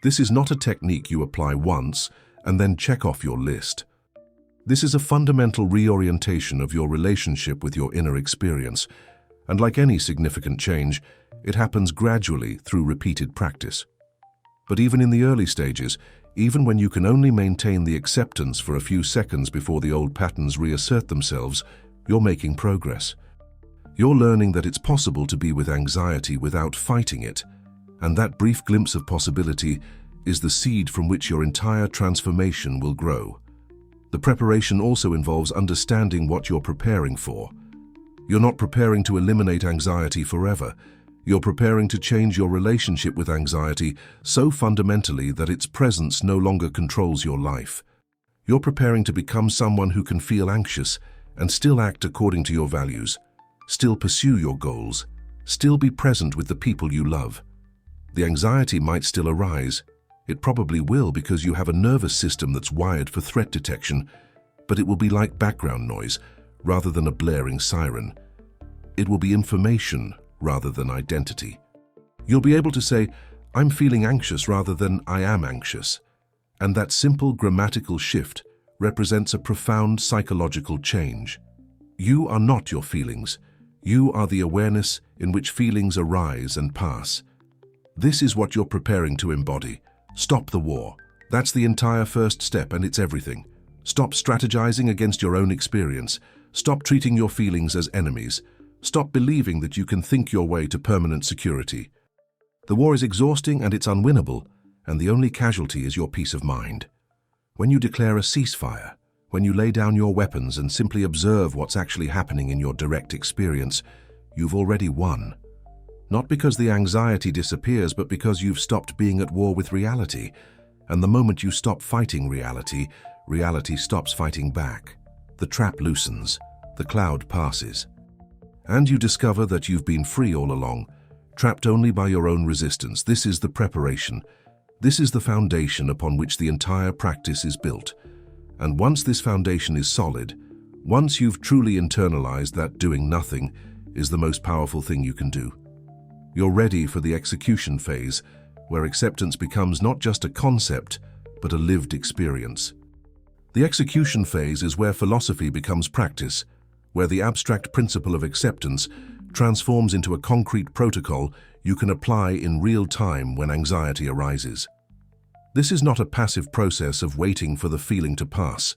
This is not a technique you apply once and then check off your list. This is a fundamental reorientation of your relationship with your inner experience, and like any significant change, it happens gradually through repeated practice. But even in the early stages, even when you can only maintain the acceptance for a few seconds before the old patterns reassert themselves, you're making progress. You're learning that it's possible to be with anxiety without fighting it, and that brief glimpse of possibility is the seed from which your entire transformation will grow. The preparation also involves understanding what you're preparing for. You're not preparing to eliminate anxiety forever. You're preparing to change your relationship with anxiety so fundamentally that its presence no longer controls your life. You're preparing to become someone who can feel anxious and still act according to your values, still pursue your goals, still be present with the people you love. The anxiety might still arise. It probably will because you have a nervous system that's wired for threat detection, but it will be like background noise rather than a blaring siren. It will be information rather than identity. You'll be able to say, "I'm feeling anxious," rather than "I am anxious." And that simple grammatical shift represents a profound psychological change. You are not your feelings. You are the awareness in which feelings arise and pass. This is what you're preparing to embody. Stop the war. That's the entire first step, and it's everything. Stop strategizing against your own experience. Stop treating your feelings as enemies. Stop believing that you can think your way to permanent security. The war is exhausting and it's unwinnable, and the only casualty is your peace of mind. When you declare a ceasefire, when you lay down your weapons and simply observe what's actually happening in your direct experience, you've already won. Not because the anxiety disappears, but because you've stopped being at war with reality. And the moment you stop fighting reality, reality stops fighting back. The trap loosens, the cloud passes. And you discover that you've been free all along, trapped only by your own resistance. This is the preparation. This is the foundation upon which the entire practice is built. And once this foundation is solid, once you've truly internalized that doing nothing is the most powerful thing you can do, you're ready for the execution phase, where acceptance becomes not just a concept, but a lived experience. The execution phase is where philosophy becomes practice, where the abstract principle of acceptance transforms into a concrete protocol you can apply in real time when anxiety arises. This is not a passive process of waiting for the feeling to pass.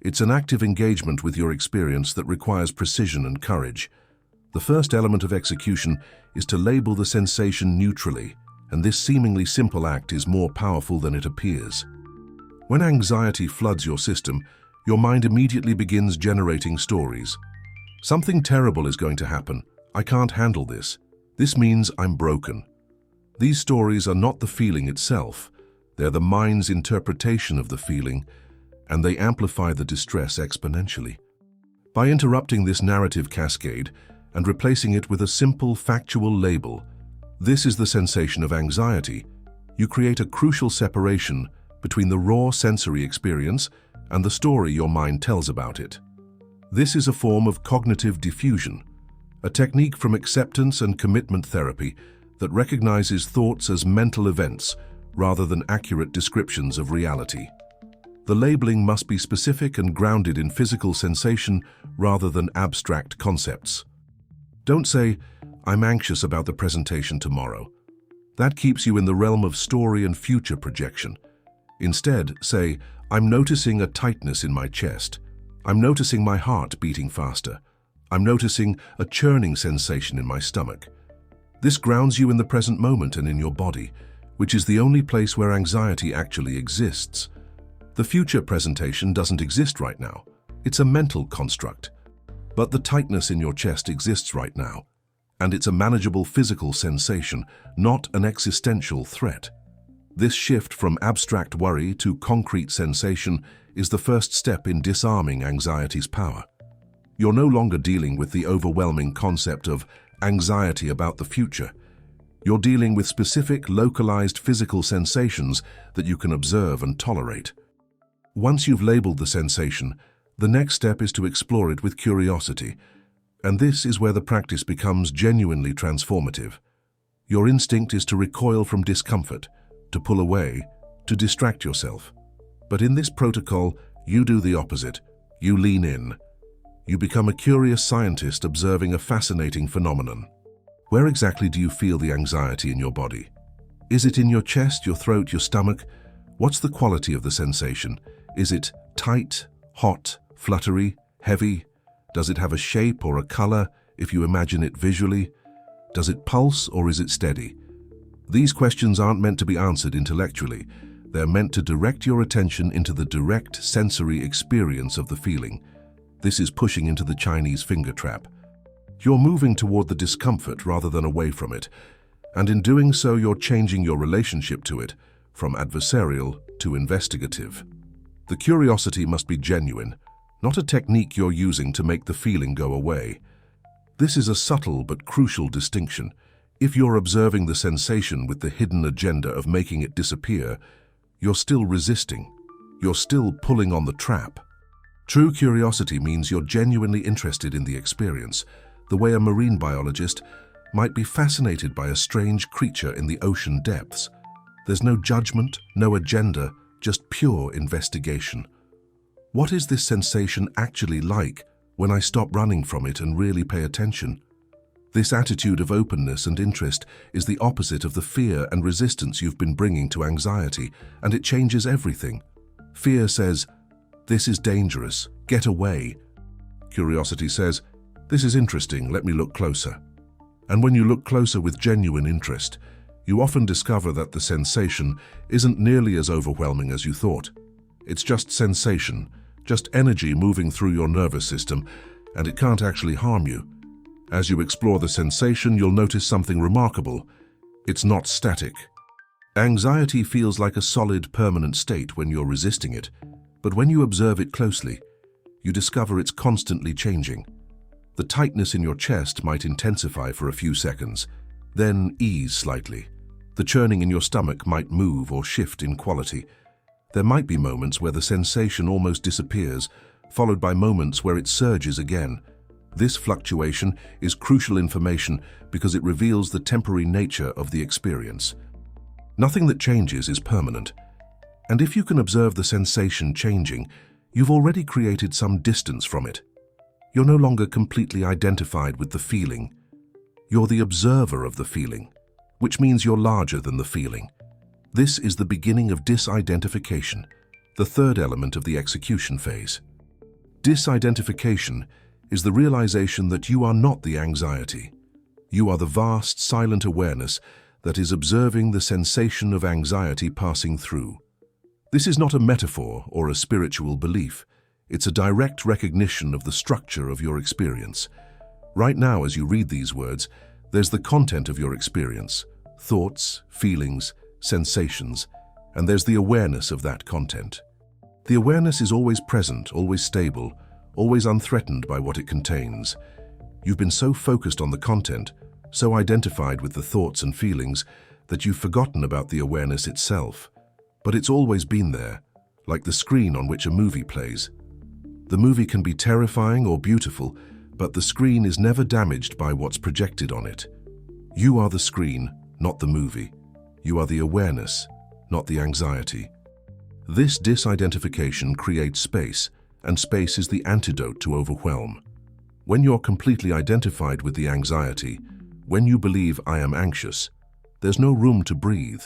It's an active engagement with your experience that requires precision and courage. The first element of execution is to label the sensation neutrally, and this seemingly simple act is more powerful than it appears. When anxiety floods your system, your mind immediately begins generating stories. Something terrible is going to happen. I can't handle this. This means I'm broken. These stories are not the feeling itself. They're the mind's interpretation of the feeling, and they amplify the distress exponentially. By interrupting this narrative cascade and replacing it with a simple factual label, "This is the sensation of anxiety," you create a crucial separation between the raw sensory experience and the story your mind tells about it. This is a form of cognitive diffusion, a technique from acceptance and commitment therapy that recognizes thoughts as mental events rather than accurate descriptions of reality. The labeling must be specific and grounded in physical sensation rather than abstract concepts. Don't say, "I'm anxious about the presentation tomorrow." That keeps you in the realm of story and future projection. Instead, say, "I'm noticing a tightness in my chest. I'm noticing my heart beating faster. I'm noticing a churning sensation in my stomach. This grounds you in the present moment and in your body, which is the only place where anxiety actually exists. The future presentation doesn't exist right now. It's a mental construct. But the tightness in your chest exists right now, and it's a manageable physical sensation, not an existential threat. This shift from abstract worry to concrete sensation is the first step in disarming anxiety's power. You're no longer dealing with the overwhelming concept of anxiety about the future. You're dealing with specific, localized physical sensations that you can observe and tolerate. Once you've labeled the sensation, the next step is to explore it with curiosity, and this is where the practice becomes genuinely transformative. Your instinct is to recoil from discomfort, to pull away, to distract yourself. But in this protocol, you do the opposite. You lean in. You become a curious scientist observing a fascinating phenomenon. Where exactly do you feel the anxiety in your body? Is it in your chest, your throat, your stomach? What's the quality of the sensation? Is it tight, hot, fluttery, heavy? Does it have a shape or a color if you imagine it visually? Does it pulse or is it steady? These questions aren't meant to be answered intellectually. They're meant to direct your attention into the direct sensory experience of the feeling. This is pushing into the Chinese finger trap. You're moving toward the discomfort rather than away from it, and in doing so you're changing your relationship to it from adversarial to investigative. The curiosity must be genuine, not a technique you're using to make the feeling go away. This is a subtle but crucial distinction. If you're observing the sensation with the hidden agenda of making it disappear, you're still resisting. You're still pulling on the trap. True curiosity means you're genuinely interested in the experience, the way a marine biologist might be fascinated by a strange creature in the ocean depths. There's no judgment, no agenda, just pure investigation. What is this sensation actually like when I stop running from it and really pay attention? This attitude of openness and interest is the opposite of the fear and resistance you've been bringing to anxiety, and it changes everything. Fear says, "This is dangerous, get away." Curiosity says, "This is interesting, let me look closer." And when you look closer with genuine interest, you often discover that the sensation isn't nearly as overwhelming as you thought. It's just sensation, just energy moving through your nervous system, and it can't actually harm you. As you explore the sensation, you'll notice something remarkable. It's not static. Anxiety feels like a solid, permanent state when you're resisting it, but when you observe it closely, you discover it's constantly changing. The tightness in your chest might intensify for a few seconds, then ease slightly. The churning in your stomach might move or shift in quality. There might be moments where the sensation almost disappears, followed by moments where it surges again. This fluctuation is crucial information because it reveals the temporary nature of the experience. Nothing that changes is permanent. And if you can observe the sensation changing, you've already created some distance from it. You're no longer completely identified with the feeling. You're the observer of the feeling, which means you're larger than the feeling. This is the beginning of disidentification, the third element of the execution phase. Disidentification is the realization that you are not the anxiety. You are the vast, silent awareness that is observing the sensation of anxiety passing through. This is not a metaphor or a spiritual belief. It's a direct recognition of the structure of your experience. Right now, as you read these words, there's the content of your experience, thoughts, feelings, sensations, and there's the awareness of that content. The awareness is always present, always stable, always unthreatened by what it contains. You've been so focused on the content, so identified with the thoughts and feelings, that you've forgotten about the awareness itself. But it's always been there, like the screen on which a movie plays. The movie can be terrifying or beautiful, but the screen is never damaged by what's projected on it. You are the screen, not the movie. You are the awareness, not the anxiety. This disidentification creates space, and space is the antidote to overwhelm. When you're completely identified with the anxiety, when you believe I am anxious, there's no room to breathe.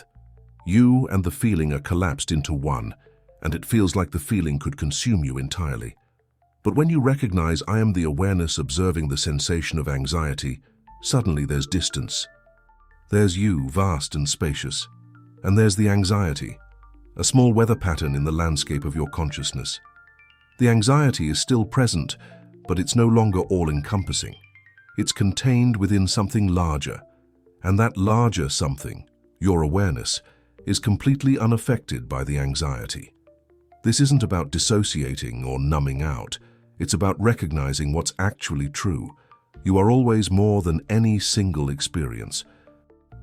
You and the feeling are collapsed into one, and it feels like the feeling could consume you entirely. But when you recognize I am the awareness observing the sensation of anxiety, suddenly there's distance. There's you, vast and spacious. And there's the anxiety, a small weather pattern in the landscape of your consciousness. The anxiety is still present, but it's no longer all-encompassing. It's contained within something larger, and that larger something, your awareness, is completely unaffected by the anxiety. This isn't about dissociating or numbing out. It's about recognizing what's actually true. You are always more than any single experience.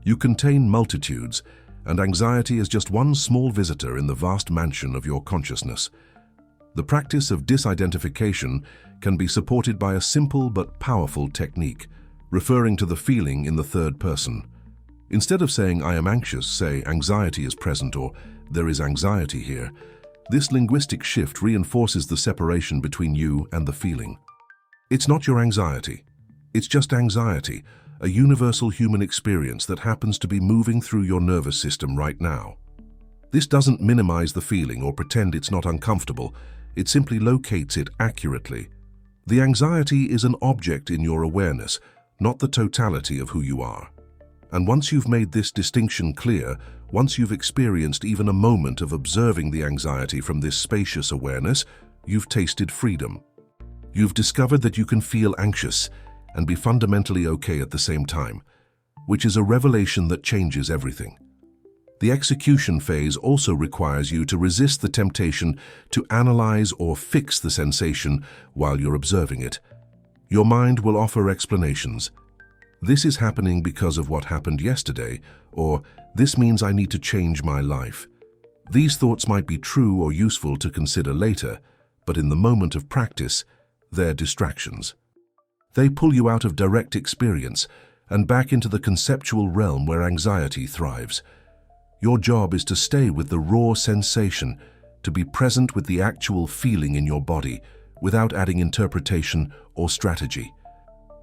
You contain multitudes, and anxiety is just one small visitor in the vast mansion of your consciousness. The practice of disidentification can be supported by a simple but powerful technique, referring to the feeling in the third person. Instead of saying, I am anxious, say, anxiety is present, or there is anxiety here. This linguistic shift reinforces the separation between you and the feeling. It's not your anxiety. It's just anxiety, a universal human experience that happens to be moving through your nervous system right now. This doesn't minimize the feeling or pretend it's not uncomfortable. It simply locates it accurately. The anxiety is an object in your awareness, not the totality of who you are. And once you've made this distinction clear, once you've experienced even a moment of observing the anxiety from this spacious awareness, you've tasted freedom. You've discovered that you can feel anxious and be fundamentally okay at the same time, which is a revelation that changes everything. The execution phase also requires you to resist the temptation to analyze or fix the sensation while you're observing it. Your mind will offer explanations. This is happening because of what happened yesterday, or this means I need to change my life. These thoughts might be true or useful to consider later, but in the moment of practice, they're distractions. They pull you out of direct experience and back into the conceptual realm where anxiety thrives. Your job is to stay with the raw sensation, to be present with the actual feeling in your body, without adding interpretation or strategy.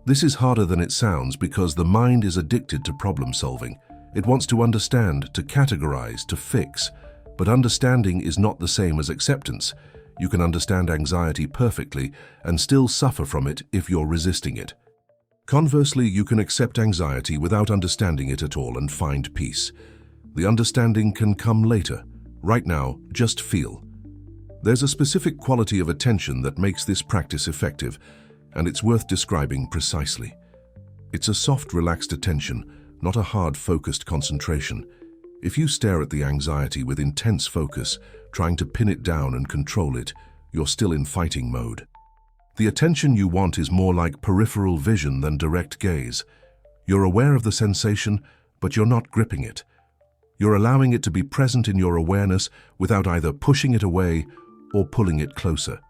This is harder than it sounds because the mind is addicted to problem solving. It wants to understand, to categorize, to fix. But understanding is not the same as acceptance. You can understand anxiety perfectly and still suffer from it if you're resisting it. Conversely, you can accept anxiety without understanding it at all and find peace. The understanding can come later. Right now, just feel. There's a specific quality of attention that makes this practice effective, and it's worth describing precisely. It's a soft, relaxed attention, not a hard, focused concentration. If you stare at the anxiety with intense focus, trying to pin it down and control it, you're still in fighting mode. The attention you want is more like peripheral vision than direct gaze. You're aware of the sensation, but you're not gripping it. You're allowing it to be present in your awareness without either pushing it away or pulling it closer.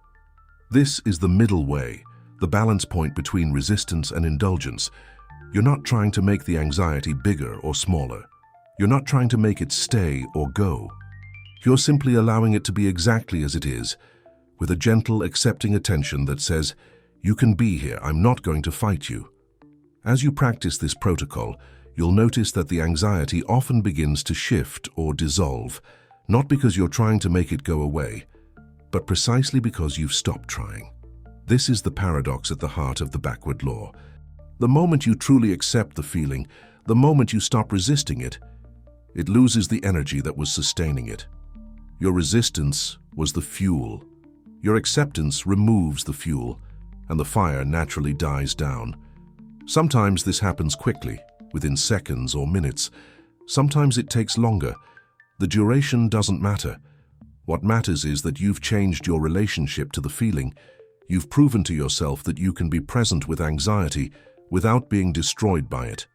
This is the middle way, the balance point between resistance and indulgence. You're not trying to make the anxiety bigger or smaller. You're not trying to make it stay or go. You're simply allowing it to be exactly as it is, with a gentle, accepting attention that says, you can be here, I'm not going to fight you. As you practice this protocol, you'll notice that the anxiety often begins to shift or dissolve, not because you're trying to make it go away, but precisely because you've stopped trying. This is the paradox at the heart of the backward law. The moment you truly accept the feeling, the moment you stop resisting it, it loses the energy that was sustaining it. Your resistance was the fuel. Your acceptance removes the fuel, and the fire naturally dies down. Sometimes this happens quickly, within seconds or minutes. Sometimes it takes longer. The duration doesn't matter. What matters is that you've changed your relationship to the feeling. You've proven to yourself that you can be present with anxiety without being destroyed by it.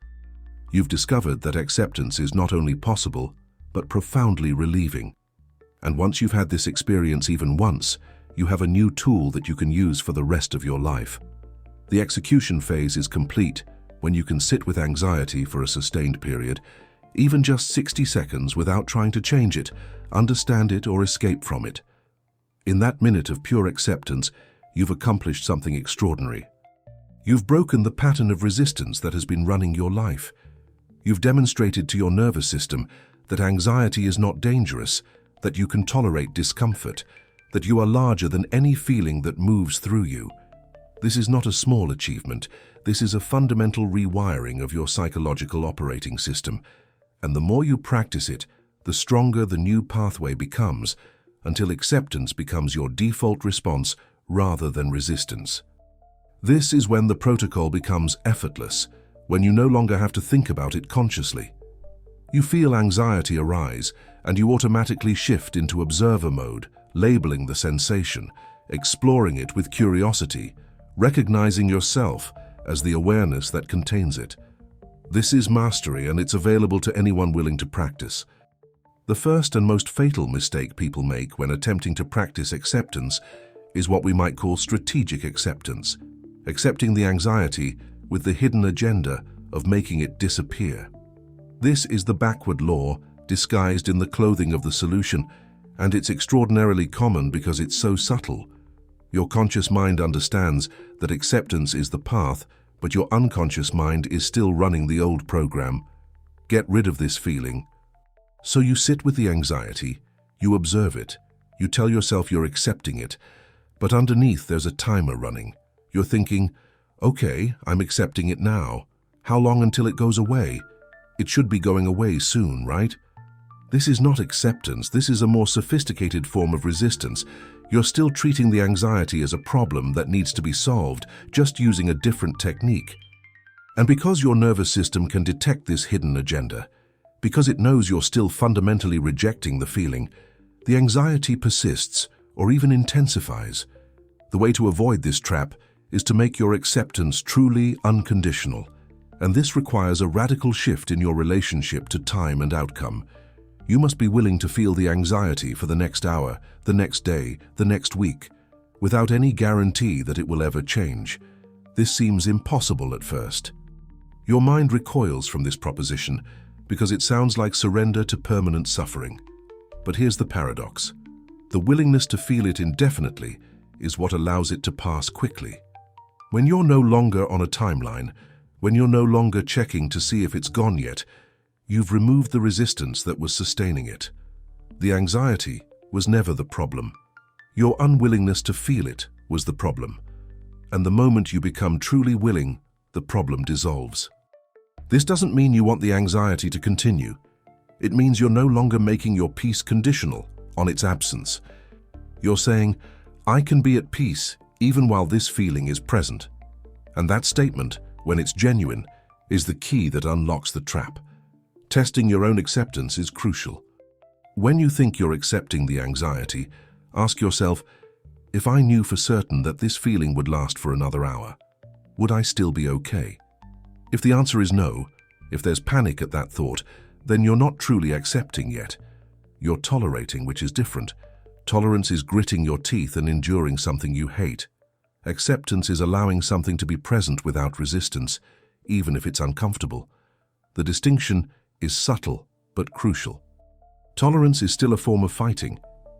You've discovered that acceptance is not only possible, but profoundly relieving. And once you've had this experience even once, you have a new tool that you can use for the rest of your life. The execution phase is complete when you can sit with anxiety for a sustained period, even just 60 seconds without trying to change it, understand it, or escape from it. In that minute of pure acceptance, you've accomplished something extraordinary. You've broken the pattern of resistance that has been running your life. You've demonstrated to your nervous system that anxiety is not dangerous, that you can tolerate discomfort, that you are larger than any feeling that moves through you. This is not a small achievement. This is a fundamental rewiring of your psychological operating system. And the more you practice it, the stronger the new pathway becomes, until acceptance becomes your default response rather than resistance. This is when the protocol becomes effortless, when you no longer have to think about it consciously. You feel anxiety arise, and you automatically shift into observer mode, labeling the sensation, exploring it with curiosity, recognizing yourself as the awareness that contains it. This is mastery, and it's available to anyone willing to practice. The first and most fatal mistake people make when attempting to practice acceptance is what we might call strategic acceptance, accepting the anxiety with the hidden agenda of making it disappear. This is the backward law disguised in the clothing of the solution, and it's extraordinarily common because it's so subtle. Your conscious mind understands that acceptance is the path, but your unconscious mind is still running the old program. Get rid of this feeling. So you sit with the anxiety, you observe it, you tell yourself you're accepting it, but underneath there's a timer running. You're thinking, okay, I'm accepting it now. How long until it goes away? It should be going away soon, right? This is not acceptance. This is a more sophisticated form of resistance. You're still treating the anxiety as a problem that needs to be solved, just using a different technique. And because your nervous system can detect this hidden agenda, because it knows you're still fundamentally rejecting the feeling, the anxiety persists or even intensifies. The way to avoid this trap is to make your acceptance truly unconditional, and this requires a radical shift in your relationship to time and outcome. You must be willing to feel the anxiety for the next hour, the next day, the next week, without any guarantee that it will ever change. This seems impossible at first. Your mind recoils from this proposition because it sounds like surrender to permanent suffering. But here's the paradox. The willingness to feel it indefinitely is what allows it to pass quickly. When you're no longer on a timeline, when you're no longer checking to see if it's gone yet, you've removed the resistance that was sustaining it. The anxiety was never the problem. Your unwillingness to feel it was the problem. And the moment you become truly willing, the problem dissolves. This doesn't mean you want the anxiety to continue. It means you're no longer making your peace conditional on its absence. You're saying, I can be at peace even while this feeling is present. And that statement, when it's genuine, is the key that unlocks the trap. Testing your own acceptance is crucial. When you think you're accepting the anxiety, ask yourself, if I knew for certain that this feeling would last for another hour, would I still be okay? If the answer is no, if there's panic at that thought, then you're not truly accepting yet. You're tolerating, which is different. Tolerance is gritting your teeth and enduring something you hate. Acceptance is allowing something to be present without resistance, even if it's uncomfortable. The distinction is subtle but crucial. Tolerance is still a form of fighting.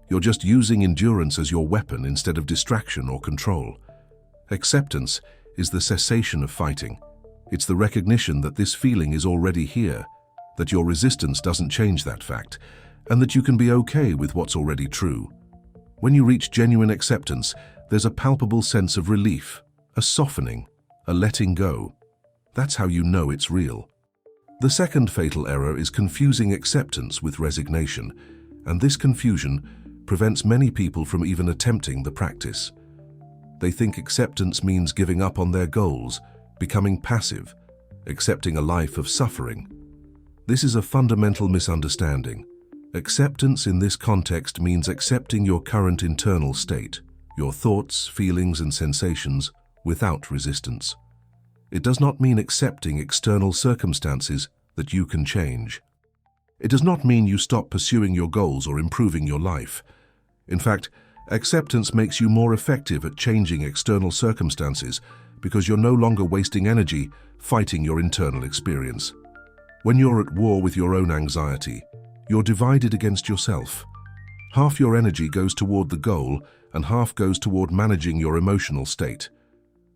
You're just using endurance as your weapon instead of distraction or control. Acceptance is the cessation of fighting. It's the recognition that this feeling is already here, that your resistance doesn't change that fact, and that you can be okay with what's already true. When you reach genuine acceptance, there's a palpable sense of relief, a softening, a letting go. That's how you know it's real. The second fatal error is confusing acceptance with resignation, and this confusion prevents many people from even attempting the practice. They think acceptance means giving up on their goals, becoming passive, accepting a life of suffering. This is a fundamental misunderstanding. Acceptance in this context means accepting your current internal state, your thoughts, feelings, and sensations, without resistance. It does not mean accepting external circumstances that you can change. It does not mean you stop pursuing your goals or improving your life. In fact, acceptance makes you more effective at changing external circumstances because you're no longer wasting energy fighting your internal experience. When you're at war with your own anxiety, you're divided against yourself. Half your energy goes toward the goal and half goes toward managing your emotional state.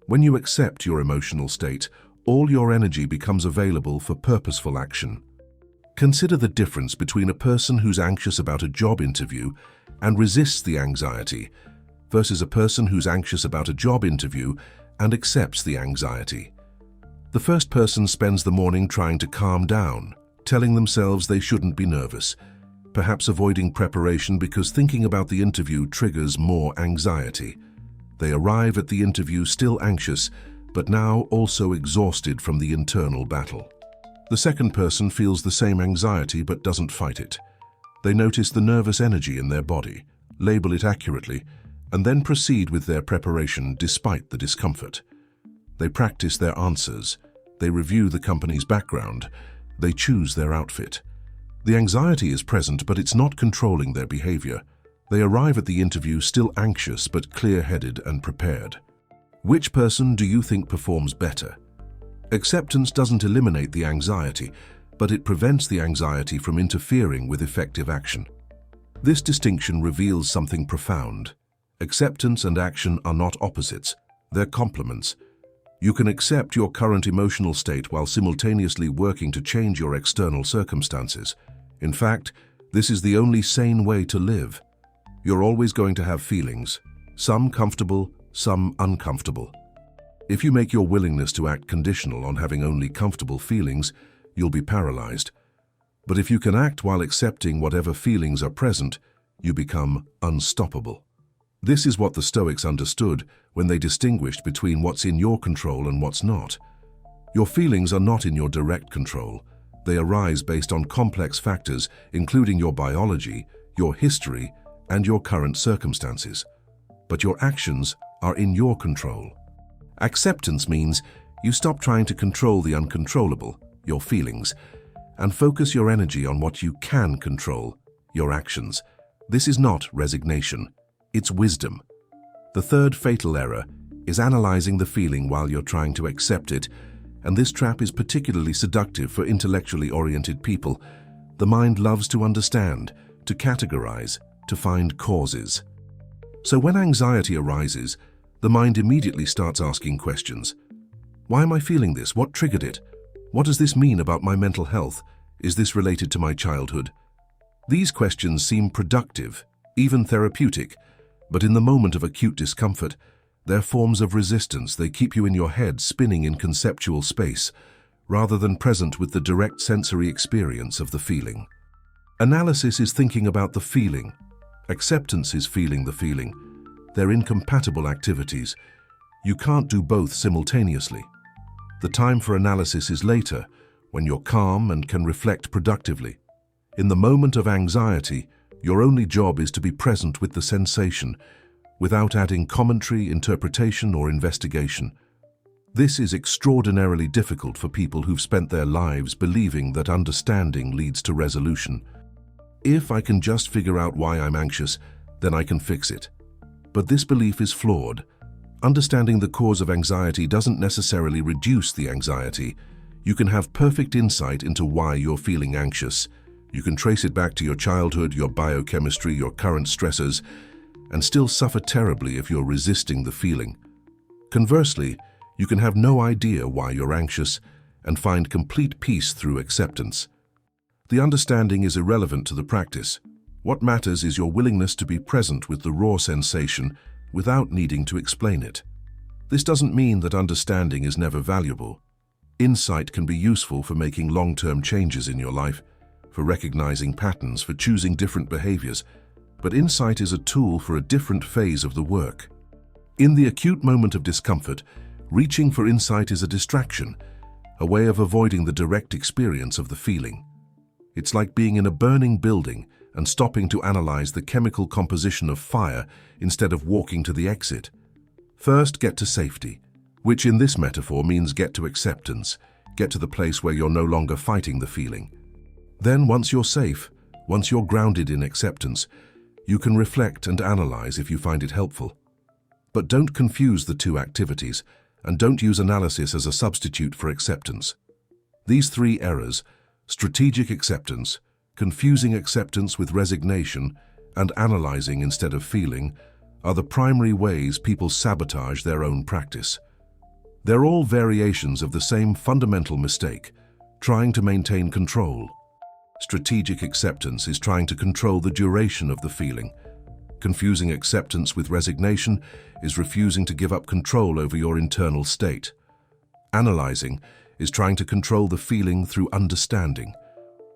When you accept your emotional state, all your energy becomes available for purposeful action. Consider the difference between a person who's anxious about a job interview and resists the anxiety, versus a person who's anxious about a job interview and accepts the anxiety. The first person spends the morning trying to calm down, telling themselves they shouldn't be nervous, perhaps avoiding preparation because thinking about the interview triggers more anxiety. They arrive at the interview still anxious, but now also exhausted from the internal battle. The second person feels the same anxiety but doesn't fight it. They notice the nervous energy in their body, label it accurately, and then proceed with their preparation despite the discomfort. They practice their answers. They review the company's background. They choose their outfit. The anxiety is present, but it's not controlling their behavior. They arrive at the interview still anxious but clear-headed and prepared. Which person do you think performs better? Acceptance doesn't eliminate the anxiety, but it prevents the anxiety from interfering with effective action. This distinction reveals something profound. Acceptance and action are not opposites, they're complements. You can accept your current emotional state while simultaneously working to change your external circumstances. In fact, this is the only sane way to live. You're always going to have feelings, some comfortable, some uncomfortable. If you make your willingness to act conditional on having only comfortable feelings, you'll be paralyzed. But if you can act while accepting whatever feelings are present, you become unstoppable. This is what the Stoics understood when they distinguished between what's in your control and what's not. Your feelings are not in your direct control. They arise based on complex factors, including your biology, your history, and your current circumstances. But your actions are in your control. Acceptance means you stop trying to control the uncontrollable, your feelings, and focus your energy on what you can control, your actions. This is not resignation, it's wisdom. The third fatal error is analyzing the feeling while you're trying to accept it, and this trap is particularly seductive for intellectually oriented people. The mind loves to understand, to categorize, to find causes. So when anxiety arises, the mind immediately starts asking questions. Why am I feeling this? What triggered it? What does this mean about my mental health? Is this related to my childhood? These questions seem productive, even therapeutic, but in the moment of acute discomfort, they're forms of resistance. They keep you in your head spinning in conceptual space, rather than present with the direct sensory experience of the feeling. Analysis is thinking about the feeling. Acceptance is feeling the feeling. They're incompatible activities. You can't do both simultaneously. The time for analysis is later, when you're calm and can reflect productively. In the moment of anxiety, your only job is to be present with the sensation, without adding commentary, interpretation, or investigation. This is extraordinarily difficult for people who've spent their lives believing that understanding leads to resolution. If I can just figure out why I'm anxious, then I can fix it. But this belief is flawed. Understanding the cause of anxiety doesn't necessarily reduce the anxiety. You can have perfect insight into why you're feeling anxious. You can trace it back to your childhood, your biochemistry, your current stressors, and still suffer terribly if you're resisting the feeling. Conversely, you can have no idea why you're anxious and find complete peace through acceptance. The understanding is irrelevant to the practice. What matters is your willingness to be present with the raw sensation without needing to explain it. This doesn't mean that understanding is never valuable. Insight can be useful for making long-term changes in your life, for recognizing patterns, for choosing different behaviors, but insight is a tool for a different phase of the work. In the acute moment of discomfort, reaching for insight is a distraction, a way of avoiding the direct experience of the feeling. It's like being in a burning building and stopping to analyze the chemical composition of fire instead of walking to the exit. First, get to safety, which in this metaphor means get to acceptance, get to the place where you're no longer fighting the feeling. Then, once you're safe, once you're grounded in acceptance, you can reflect and analyze if you find it helpful. But don't confuse the two activities, and don't use analysis as a substitute for acceptance. These three errors, strategic acceptance, confusing acceptance with resignation, and analyzing instead of feeling, are the primary ways people sabotage their own practice. They're all variations of the same fundamental mistake, trying to maintain control. Strategic acceptance is trying to control the duration of the feeling. Confusing acceptance with resignation is refusing to give up control over your internal state. Analyzing is trying to control the feeling through understanding.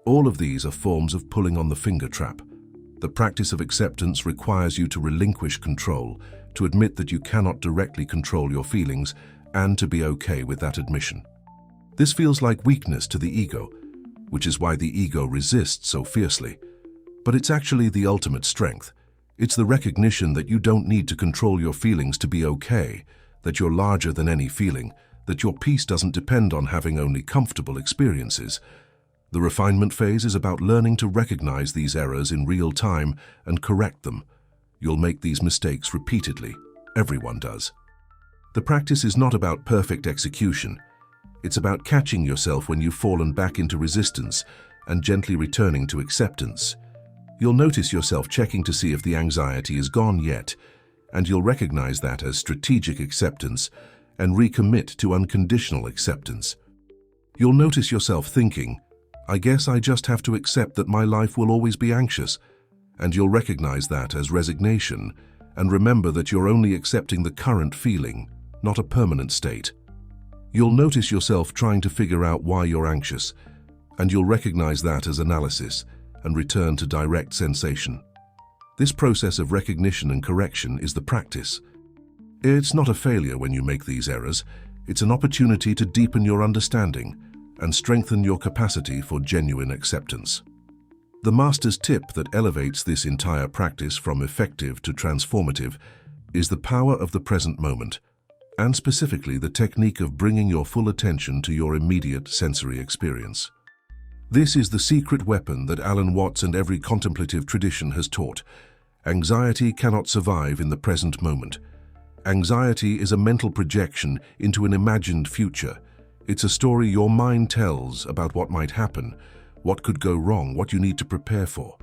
All of these are forms of pulling on the finger trap. The practice of acceptance requires you to relinquish control, to admit that you cannot directly control your feelings, and to be okay with that admission. This feels like weakness to the ego, which is why the ego resists so fiercely. But it's actually the ultimate strength. It's the recognition that you don't need to control your feelings to be okay, that you're larger than any feeling, that your peace doesn't depend on having only comfortable experiences. The refinement phase is about learning to recognize these errors in real time and correct them. You'll make these mistakes repeatedly. Everyone does. The practice is not about perfect execution. It's about catching yourself when you've fallen back into resistance and gently returning to acceptance. You'll notice yourself checking to see if the anxiety is gone yet, and you'll recognize that as strategic acceptance and recommit to unconditional acceptance. You'll notice yourself thinking, I guess I just have to accept that my life will always be anxious, and you'll recognize that as resignation and remember that you're only accepting the current feeling, not a permanent state. You'll notice yourself trying to figure out why you're anxious, and you'll recognize that as analysis and return to direct sensation. This process of recognition and correction is the practice. It's not a failure when you make these errors. It's an opportunity to deepen your understanding and strengthen your capacity for genuine acceptance. The master's tip that elevates this entire practice from effective to transformative is the power of the present moment, and specifically the technique of bringing your full attention to your immediate sensory experience. This is the secret weapon that Alan Watts and every contemplative tradition has taught. Anxiety cannot survive in the present moment. Anxiety is a mental projection into an imagined future. It's a story your mind tells about what might happen, what could go wrong, what you need to prepare for.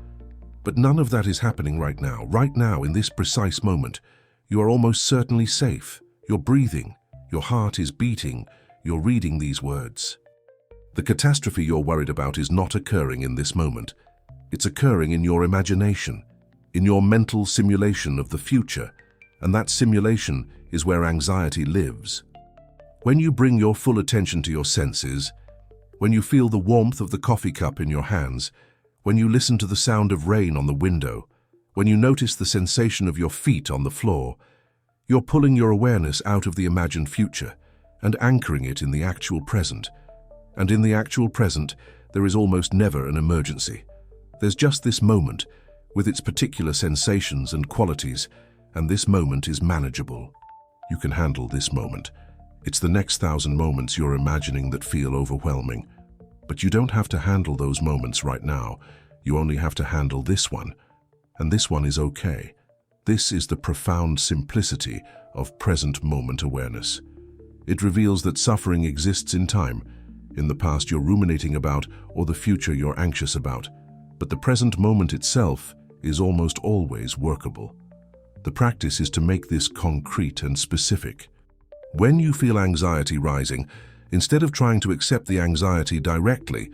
But none of that is happening right now. Right now, in this precise moment, you are almost certainly safe. You're breathing, your heart is beating, you're reading these words. The catastrophe you're worried about is not occurring in this moment. It's occurring in your imagination, in your mental simulation of the future, and that simulation is where anxiety lives. When you bring your full attention to your senses, when you feel the warmth of the coffee cup in your hands, when you listen to the sound of rain on the window, when you notice the sensation of your feet on the floor, you're pulling your awareness out of the imagined future and anchoring it in the actual present. And in the actual present, there is almost never an emergency. There's just this moment, with its particular sensations and qualities, and this moment is manageable. You can handle this moment. It's the next 1,000 moments you're imagining that feel overwhelming. But you don't have to handle those moments right now. You only have to handle this one. And this one is okay. This is the profound simplicity of present moment awareness. It reveals that suffering exists in time, in the past you're ruminating about or the future you're anxious about, but the present moment itself is almost always workable. The practice is to make this concrete and specific. When you feel anxiety rising, instead of trying to accept the anxiety directly,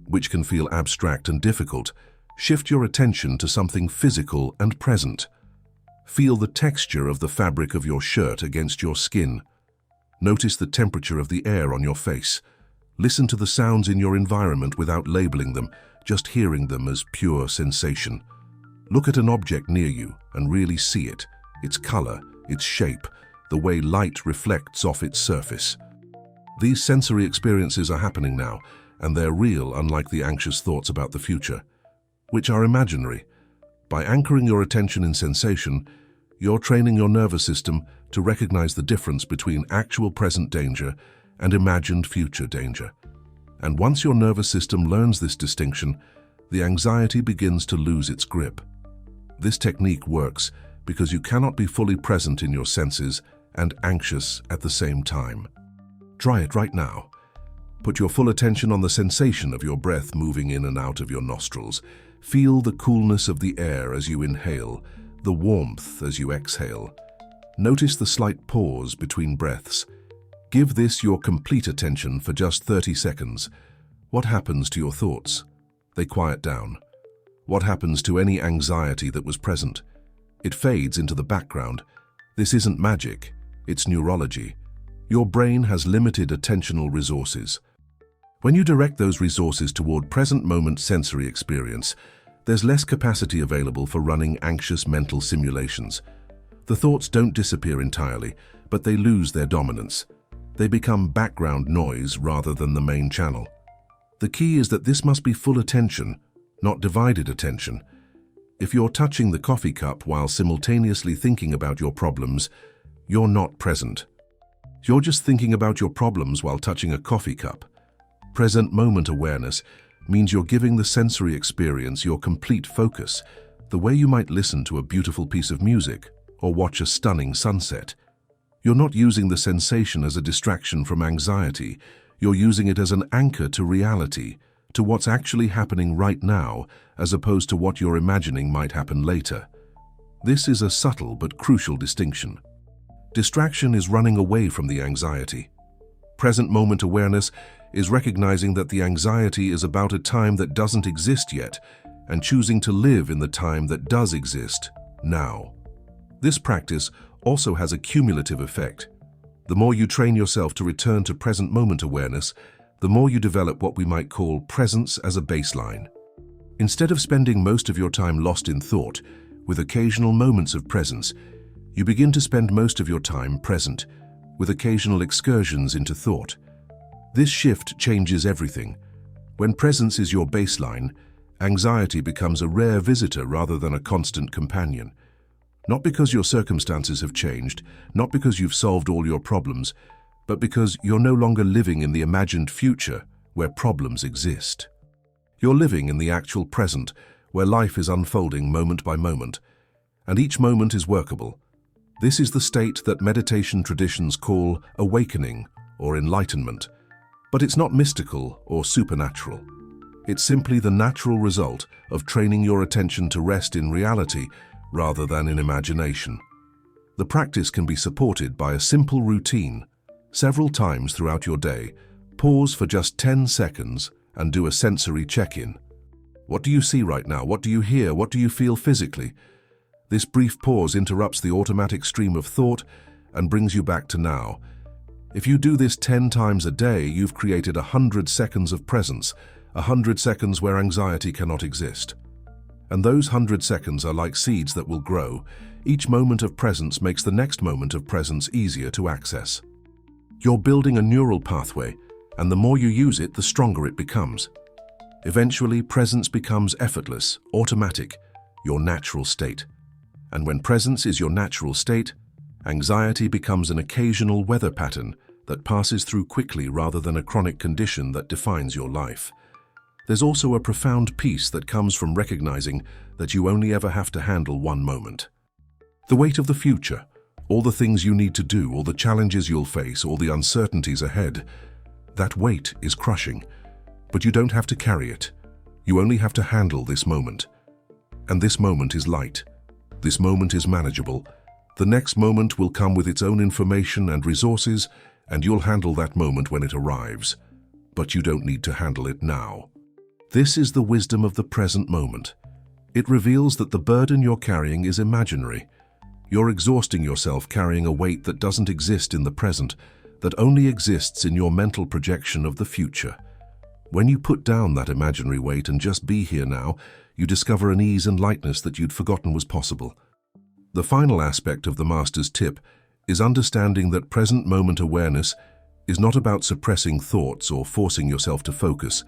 which can feel abstract and difficult, shift your attention to something physical and present. Feel the texture of the fabric of your shirt against your skin. Notice the temperature of the air on your face. Listen to the sounds in your environment without labeling them, just hearing them as pure sensation. Look at an object near you and really see it, its color, its shape, the way light reflects off its surface. These sensory experiences are happening now, and they're real, unlike the anxious thoughts about the future, which are imaginary. By anchoring your attention in sensation, you're training your nervous system to recognize the difference between actual present danger and imagined future danger. And once your nervous system learns this distinction, the anxiety begins to lose its grip. This technique works because you cannot be fully present in your senses and anxious at the same time. Try it right now. Put your full attention on the sensation of your breath moving in and out of your nostrils. Feel the coolness of the air as you inhale, the warmth as you exhale. Notice the slight pause between breaths. Give this your complete attention for just 30 seconds. What happens to your thoughts? They quiet down. What happens to any anxiety that was present? It fades into the background. This isn't magic, it's neurology. Your brain has limited attentional resources. When you direct those resources toward present moment sensory experience, there's less capacity available for running anxious mental simulations. The thoughts don't disappear entirely, but they lose their dominance. They become background noise rather than the main channel. The key is that this must be full attention, not divided attention. If you're touching the coffee cup while simultaneously thinking about your problems, you're not present. You're just thinking about your problems while touching a coffee cup. Present moment awareness means you're giving the sensory experience your complete focus, the way you might listen to a beautiful piece of music or watch a stunning sunset. You're not using the sensation as a distraction from anxiety. You're using it as an anchor to reality, to what's actually happening right now, as opposed to what you're imagining might happen later. This is a subtle but crucial distinction. Distraction is running away from the anxiety. Present moment awareness is recognizing that the anxiety is about a time that doesn't exist yet and choosing to live in the time that does exist, now. This practice also has a cumulative effect. The more you train yourself to return to present moment awareness, the more you develop what we might call presence as a baseline. Instead of spending most of your time lost in thought, with occasional moments of presence, you begin to spend most of your time present, with occasional excursions into thought. This shift changes everything. When presence is your baseline, anxiety becomes a rare visitor rather than a constant companion. Not because your circumstances have changed, not because you've solved all your problems, but because you're no longer living in the imagined future where problems exist. You're living in the actual present, where life is unfolding moment by moment, and each moment is workable. This is the state that meditation traditions call awakening or enlightenment, but it's not mystical or supernatural. It's simply the natural result of training your attention to rest in reality rather than in imagination. The practice can be supported by a simple routine. Several times throughout your day, pause for just 10 seconds and do a sensory check-in. What do you see right now? What do you hear? What do you feel physically? This brief pause interrupts the automatic stream of thought and brings you back to now. If you do this 10 times a day, you've created 100 seconds of presence, 100 seconds where anxiety cannot exist. And those 100 seconds are like seeds that will grow. Each moment of presence makes the next moment of presence easier to access. You're building a neural pathway, and the more you use it, the stronger it becomes. Eventually, presence becomes effortless, automatic, your natural state. And when presence is your natural state, anxiety becomes an occasional weather pattern that passes through quickly rather than a chronic condition that defines your life. There's also a profound peace that comes from recognizing that you only ever have to handle one moment. The weight of the future, all the things you need to do, all the challenges you'll face, all the uncertainties ahead, that weight is crushing, but you don't have to carry it. You only have to handle this moment. And this moment is light. This moment is manageable. The next moment will come with its own information and resources, and you'll handle that moment when it arrives. But you don't need to handle it now. This is the wisdom of the present moment. It reveals that the burden you're carrying is imaginary. You're exhausting yourself carrying a weight that doesn't exist in the present, that only exists in your mental projection of the future. When you put down that imaginary weight and just be here now, you discover an ease and lightness that you'd forgotten was possible. The final aspect of the Master's tip is understanding that present moment awareness is not about suppressing thoughts or forcing yourself to focus.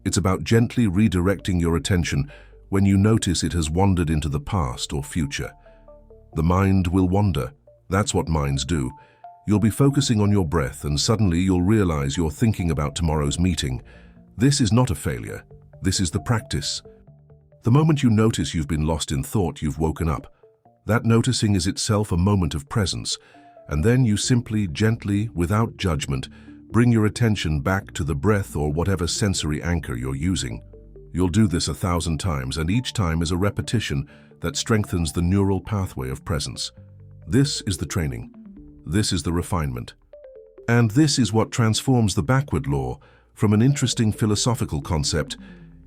It's about gently redirecting your attention when you notice it has wandered into the past or future. The mind will wander. That's what minds do. You'll be focusing on your breath and suddenly you'll realize you're thinking about tomorrow's meeting. This is not a failure. This is the practice. The moment you notice you've been lost in thought, you've woken up. That noticing is itself a moment of presence, and then you simply, gently, without judgment, bring your attention back to the breath or whatever sensory anchor you're using. You'll do this 1,000 times, and each time is a repetition that strengthens the neural pathway of presence. This is the training. This is the refinement. And this is what transforms the backward law from an interesting philosophical concept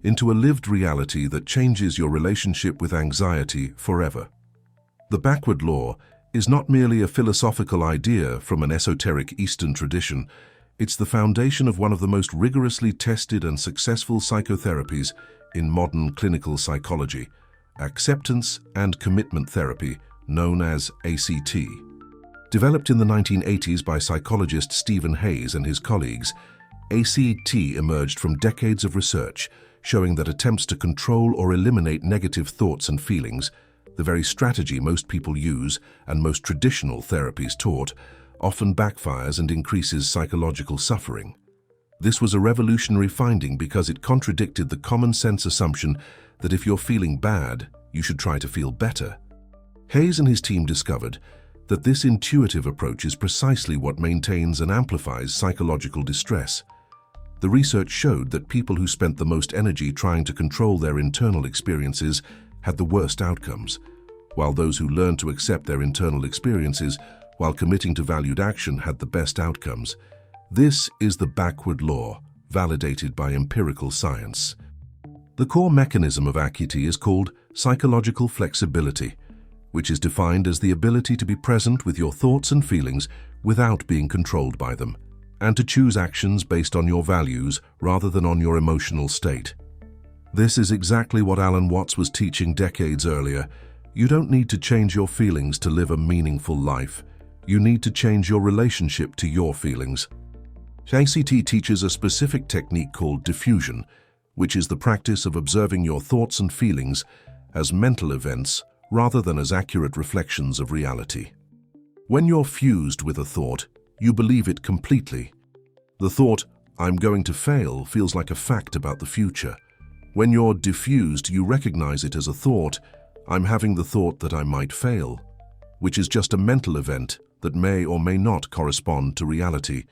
into a lived reality that changes your relationship with anxiety forever. The backward law is not merely a philosophical idea from an esoteric Eastern tradition. It's the foundation of one of the most rigorously tested and successful psychotherapies in modern clinical psychology, acceptance and commitment therapy, known as ACT. Developed in the 1980s by psychologist Stephen Hayes and his colleagues, ACT emerged from decades of research showing that attempts to control or eliminate negative thoughts and feelings, the very strategy most people use and most traditional therapies taught, often backfires and increases psychological suffering. This was a revolutionary finding because it contradicted the common-sense assumption that if you're feeling bad, you should try to feel better. Hayes and his team discovered that this intuitive approach is precisely what maintains and amplifies psychological distress. The research showed that people who spent the most energy trying to control their internal experiences had the worst outcomes, while those who learned to accept their internal experiences while committing to valued action had the best outcomes. This is the backward law, validated by empirical science. The core mechanism of ACT is called psychological flexibility, which is defined as the ability to be present with your thoughts and feelings without being controlled by them, and to choose actions based on your values rather than on your emotional state. This is exactly what Alan Watts was teaching decades earlier. You don't need to change your feelings to live a meaningful life. You need to change your relationship to your feelings. ACT teaches a specific technique called diffusion, which is the practice of observing your thoughts and feelings as mental events rather than as accurate reflections of reality. When you're fused with a thought, you believe it completely. The thought, "I'm going to fail," feels like a fact about the future. When you're diffused, you recognize it as a thought, "I'm having the thought that I might fail," which is just a mental event that may or may not correspond to reality.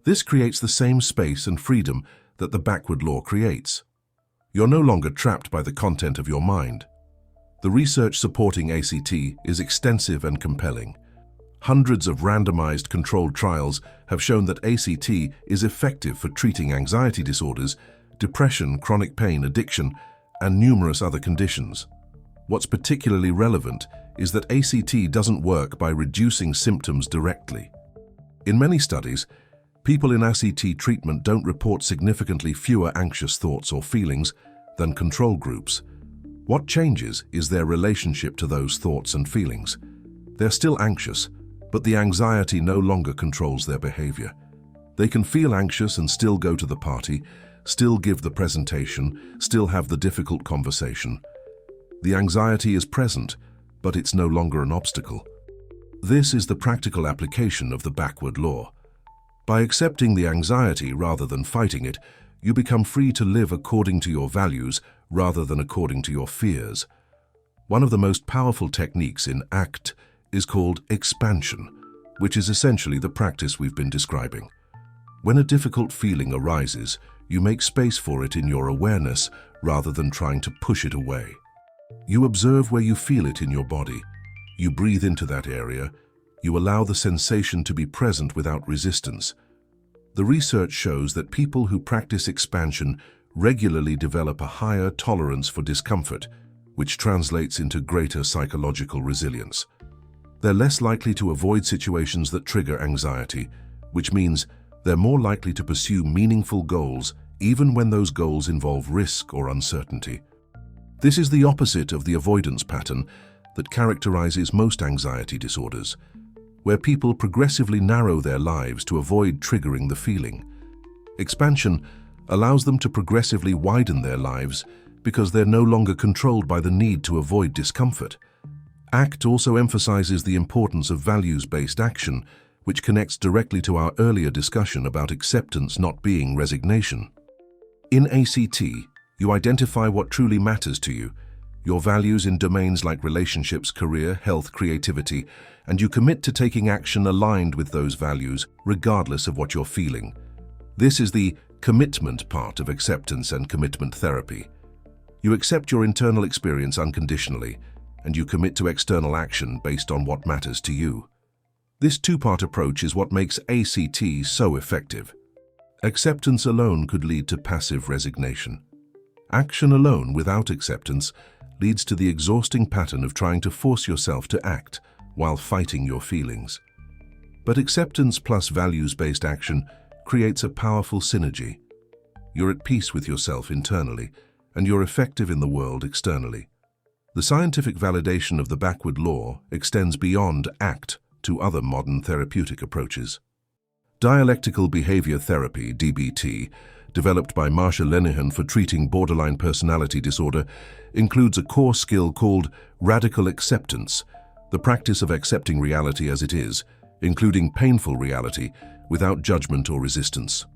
This creates the same space and freedom that the backward law creates. You're no longer trapped by the content of your mind. The research supporting ACT is extensive and compelling. Hundreds of randomized controlled trials have shown that ACT is effective for treating anxiety disorders, depression, chronic pain, addiction, and numerous other conditions. What's particularly relevant is that ACT doesn't work by reducing symptoms directly. In many studies, people in ACT treatment don't report significantly fewer anxious thoughts or feelings than control groups. What changes is their relationship to those thoughts and feelings. They're still anxious, but the anxiety no longer controls their behavior. They can feel anxious and still go to the party, still give the presentation, still have the difficult conversation. The anxiety is present, but it's no longer an obstacle. This is the practical application of the backward law. By accepting the anxiety rather than fighting it, you become free to live according to your values rather than according to your fears. One of the most powerful techniques in ACT is called expansion, which is essentially the practice we've been describing. When a difficult feeling arises, you make space for it in your awareness rather than trying to push it away. You observe where you feel it in your body. You breathe into that area. You allow the sensation to be present without resistance. The research shows that people who practice expansion regularly develop a higher tolerance for discomfort, which translates into greater psychological resilience. They're less likely to avoid situations that trigger anxiety, which means they're more likely to pursue meaningful goals even when those goals involve risk or uncertainty. This is the opposite of the avoidance pattern that characterizes most anxiety disorders, where people progressively narrow their lives to avoid triggering the feeling. Expansion allows them to progressively widen their lives because they're no longer controlled by the need to avoid discomfort. ACT also emphasizes the importance of values-based action, which connects directly to our earlier discussion about acceptance not being resignation. In ACT, you identify what truly matters to you, your values in domains like relationships, career, health, creativity, and you commit to taking action aligned with those values, regardless of what you're feeling. This is the commitment part of acceptance and commitment therapy. You accept your internal experience unconditionally, and you commit to external action based on what matters to you. This two-part approach is what makes ACT so effective. Acceptance alone could lead to passive resignation. Action alone without acceptance leads to the exhausting pattern of trying to force yourself to act while fighting your feelings. But acceptance plus values-based action creates a powerful synergy. You're at peace with yourself internally, and you're effective in the world externally. The scientific validation of the backward law extends beyond ACT to other modern therapeutic approaches. Dialectical behavior therapy, DBT, developed by Marsha Linehan for treating borderline personality disorder, includes a core skill called radical acceptance, the practice of accepting reality as it is, including painful reality, without judgment or resistance.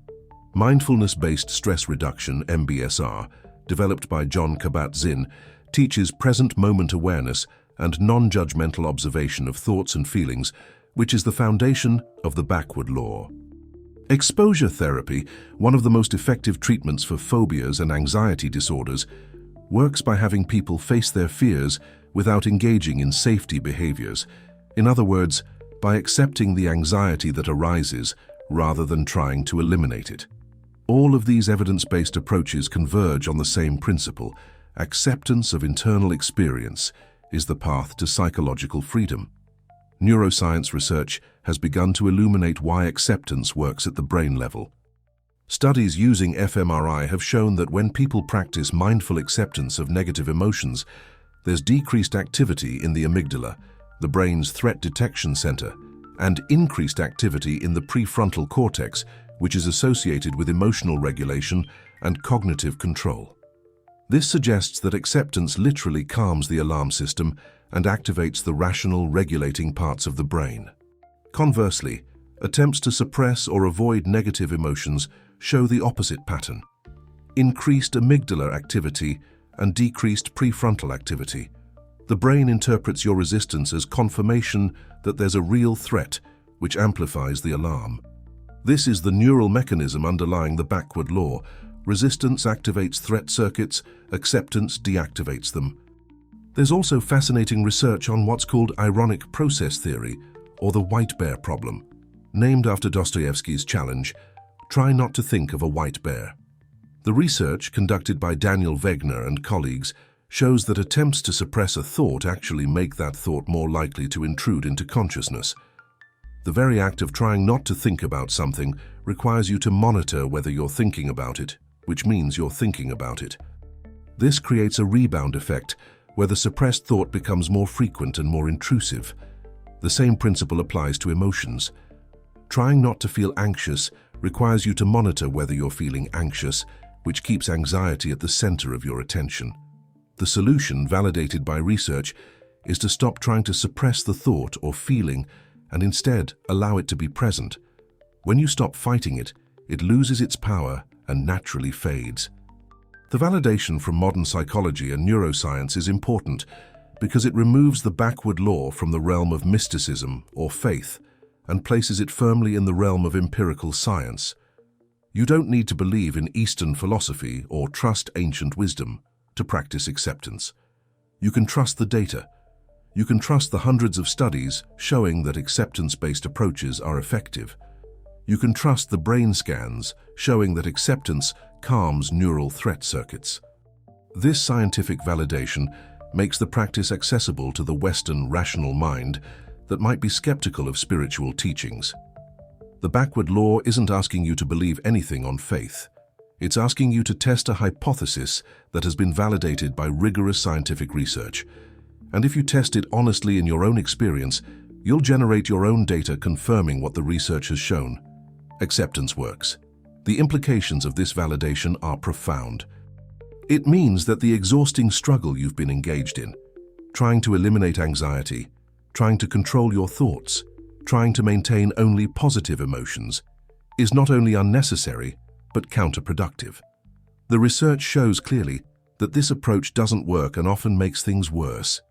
Mindfulness-based stress reduction, MBSR, developed by John Kabat-Zinn, teaches present moment awareness and non-judgmental observation of thoughts and feelings, which is the foundation of the backward law. Exposure therapy, one of the most effective treatments for phobias and anxiety disorders, works by having people face their fears without engaging in safety behaviors. In other words, by accepting the anxiety that arises rather than trying to eliminate it. All of these evidence-based approaches converge on the same principle. Acceptance of internal experience is the path to psychological freedom. Neuroscience research has begun to illuminate why acceptance works at the brain level. Studies using fMRI have shown that when people practice mindful acceptance of negative emotions, there's decreased activity in the amygdala, the brain's threat detection center, and increased activity in the prefrontal cortex, which is associated with emotional regulation and cognitive control. This suggests that acceptance literally calms the alarm system and activates the rational, regulating parts of the brain. Conversely, attempts to suppress or avoid negative emotions show the opposite pattern: increased amygdala activity and decreased prefrontal activity. The brain interprets your resistance as confirmation that there's a real threat, which amplifies the alarm. This is the neural mechanism underlying the backward law. Resistance activates threat circuits, acceptance deactivates them. There's also fascinating research on what's called ironic process theory, or the white bear problem, named after Dostoevsky's challenge, try not to think of a white bear. The research, conducted by Daniel Wegner and colleagues, shows that attempts to suppress a thought actually make that thought more likely to intrude into consciousness. The very act of trying not to think about something requires you to monitor whether you're thinking about it, which means you're thinking about it. This creates a rebound effect where the suppressed thought becomes more frequent and more intrusive. The same principle applies to emotions. Trying not to feel anxious requires you to monitor whether you're feeling anxious, which keeps anxiety at the center of your attention. The solution, validated by research, is to stop trying to suppress the thought or feeling and instead allow it to be present. When you stop fighting it, it loses its power and naturally fades. The validation from modern psychology and neuroscience is important because it removes the backward law from the realm of mysticism or faith and places it firmly in the realm of empirical science. You don't need to believe in Eastern philosophy or trust ancient wisdom to practice acceptance. You can trust the data. You can trust the hundreds of studies showing that acceptance-based approaches are effective. You can trust the brain scans showing that acceptance calms neural threat circuits. This scientific validation makes the practice accessible to the Western rational mind that might be skeptical of spiritual teachings. The backward law isn't asking you to believe anything on faith. It's asking you to test a hypothesis that has been validated by rigorous scientific research. And if you test it honestly in your own experience, you'll generate your own data confirming what the research has shown. Acceptance works. The implications of this validation are profound. It means that the exhausting struggle you've been engaged in, trying to eliminate anxiety, trying to control your thoughts, trying to maintain only positive emotions, is not only unnecessary, but counterproductive. The research shows clearly that this approach doesn't work and often makes things worse.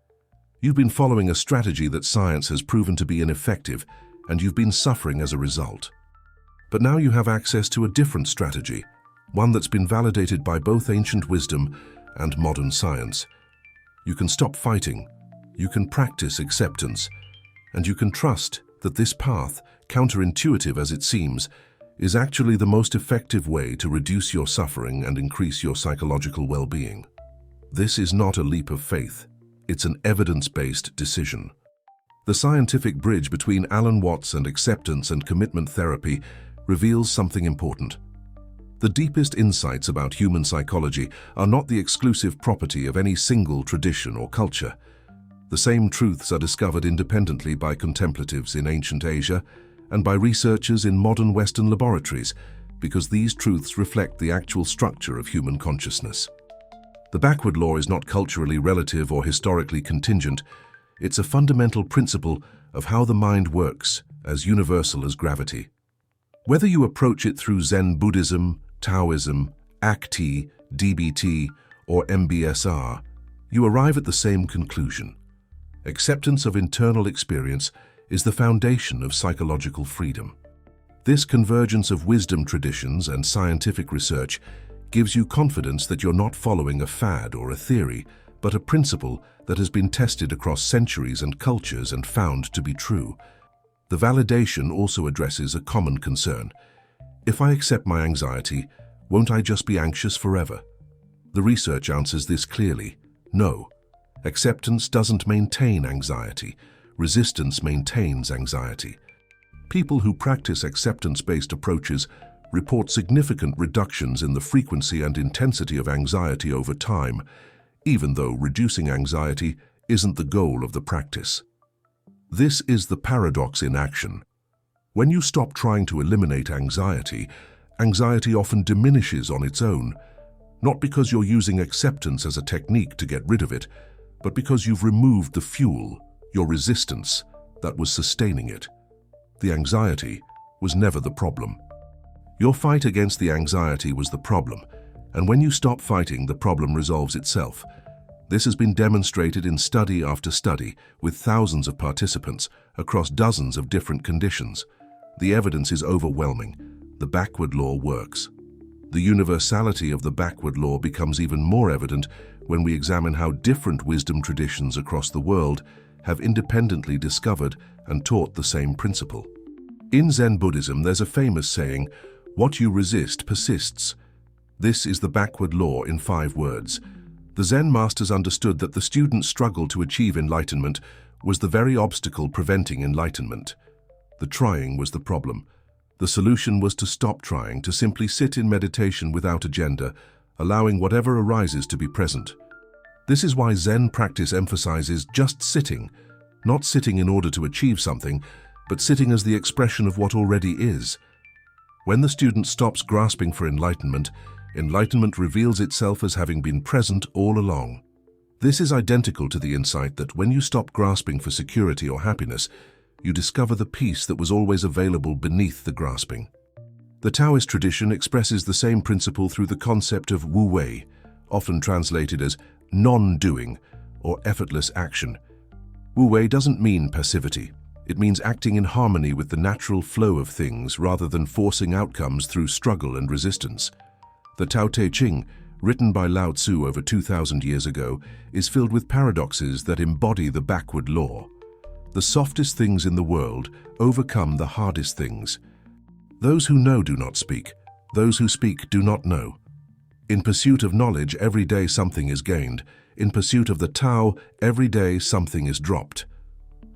You've been following a strategy that science has proven to be ineffective, and you've been suffering as a result. But now you have access to a different strategy, one that's been validated by both ancient wisdom and modern science. You can stop fighting, you can practice acceptance, and you can trust that this path, counterintuitive as it seems, is actually the most effective way to reduce your suffering and increase your psychological well-being. This is not a leap of faith. It's an evidence-based decision. The scientific bridge between Alan Watts and acceptance and commitment therapy reveals something important. The deepest insights about human psychology are not the exclusive property of any single tradition or culture. The same truths are discovered independently by contemplatives in ancient Asia and by researchers in modern Western laboratories, because these truths reflect the actual structure of human consciousness. The backward law is not culturally relative or historically contingent. It's a fundamental principle of how the mind works, as universal as gravity. Whether you approach it through Zen Buddhism, Taoism, ACT, DBT, or MBSR, you arrive at the same conclusion. Acceptance of internal experience is the foundation of psychological freedom. This convergence of wisdom traditions and scientific research gives you confidence that you're not following a fad or a theory, but a principle that has been tested across centuries and cultures and found to be true. The validation also addresses a common concern. If I accept my anxiety, won't I just be anxious forever? The research answers this clearly. No. Acceptance doesn't maintain anxiety. Resistance maintains anxiety. People who practice acceptance-based approaches report significant reductions in the frequency and intensity of anxiety over time, even though reducing anxiety isn't the goal of the practice. This is the paradox in action. When you stop trying to eliminate anxiety, anxiety often diminishes on its own, not because you're using acceptance as a technique to get rid of it, but because you've removed the fuel, your resistance, that was sustaining it. The anxiety was never the problem. Your fight against the anxiety was the problem, and when you stop fighting, the problem resolves itself. This has been demonstrated in study after study with thousands of participants across dozens of different conditions. The evidence is overwhelming. The backward law works. The universality of the backward law becomes even more evident when we examine how different wisdom traditions across the world have independently discovered and taught the same principle. In Zen Buddhism, there's a famous saying, "What you resist persists." This is the backward law in 5 words. The Zen masters understood that the student's struggle to achieve enlightenment was the very obstacle preventing enlightenment. The trying was the problem. The solution was to stop trying, to simply sit in meditation without agenda, allowing whatever arises to be present. This is why Zen practice emphasizes just sitting, not sitting in order to achieve something, but sitting as the expression of what already is. When the student stops grasping for enlightenment, enlightenment reveals itself as having been present all along. This is identical to the insight that when you stop grasping for security or happiness, you discover the peace that was always available beneath the grasping. The Taoist tradition expresses the same principle through the concept of wu wei, often translated as non-doing or effortless action. Wu wei doesn't mean passivity. It means acting in harmony with the natural flow of things rather than forcing outcomes through struggle and resistance. The Tao Te Ching, written by Lao Tzu over 2,000 years ago, is filled with paradoxes that embody the backward law. The softest things in the world overcome the hardest things. Those who know do not speak. Those who speak do not know. In pursuit of knowledge, every day something is gained. In pursuit of the Tao, every day something is dropped.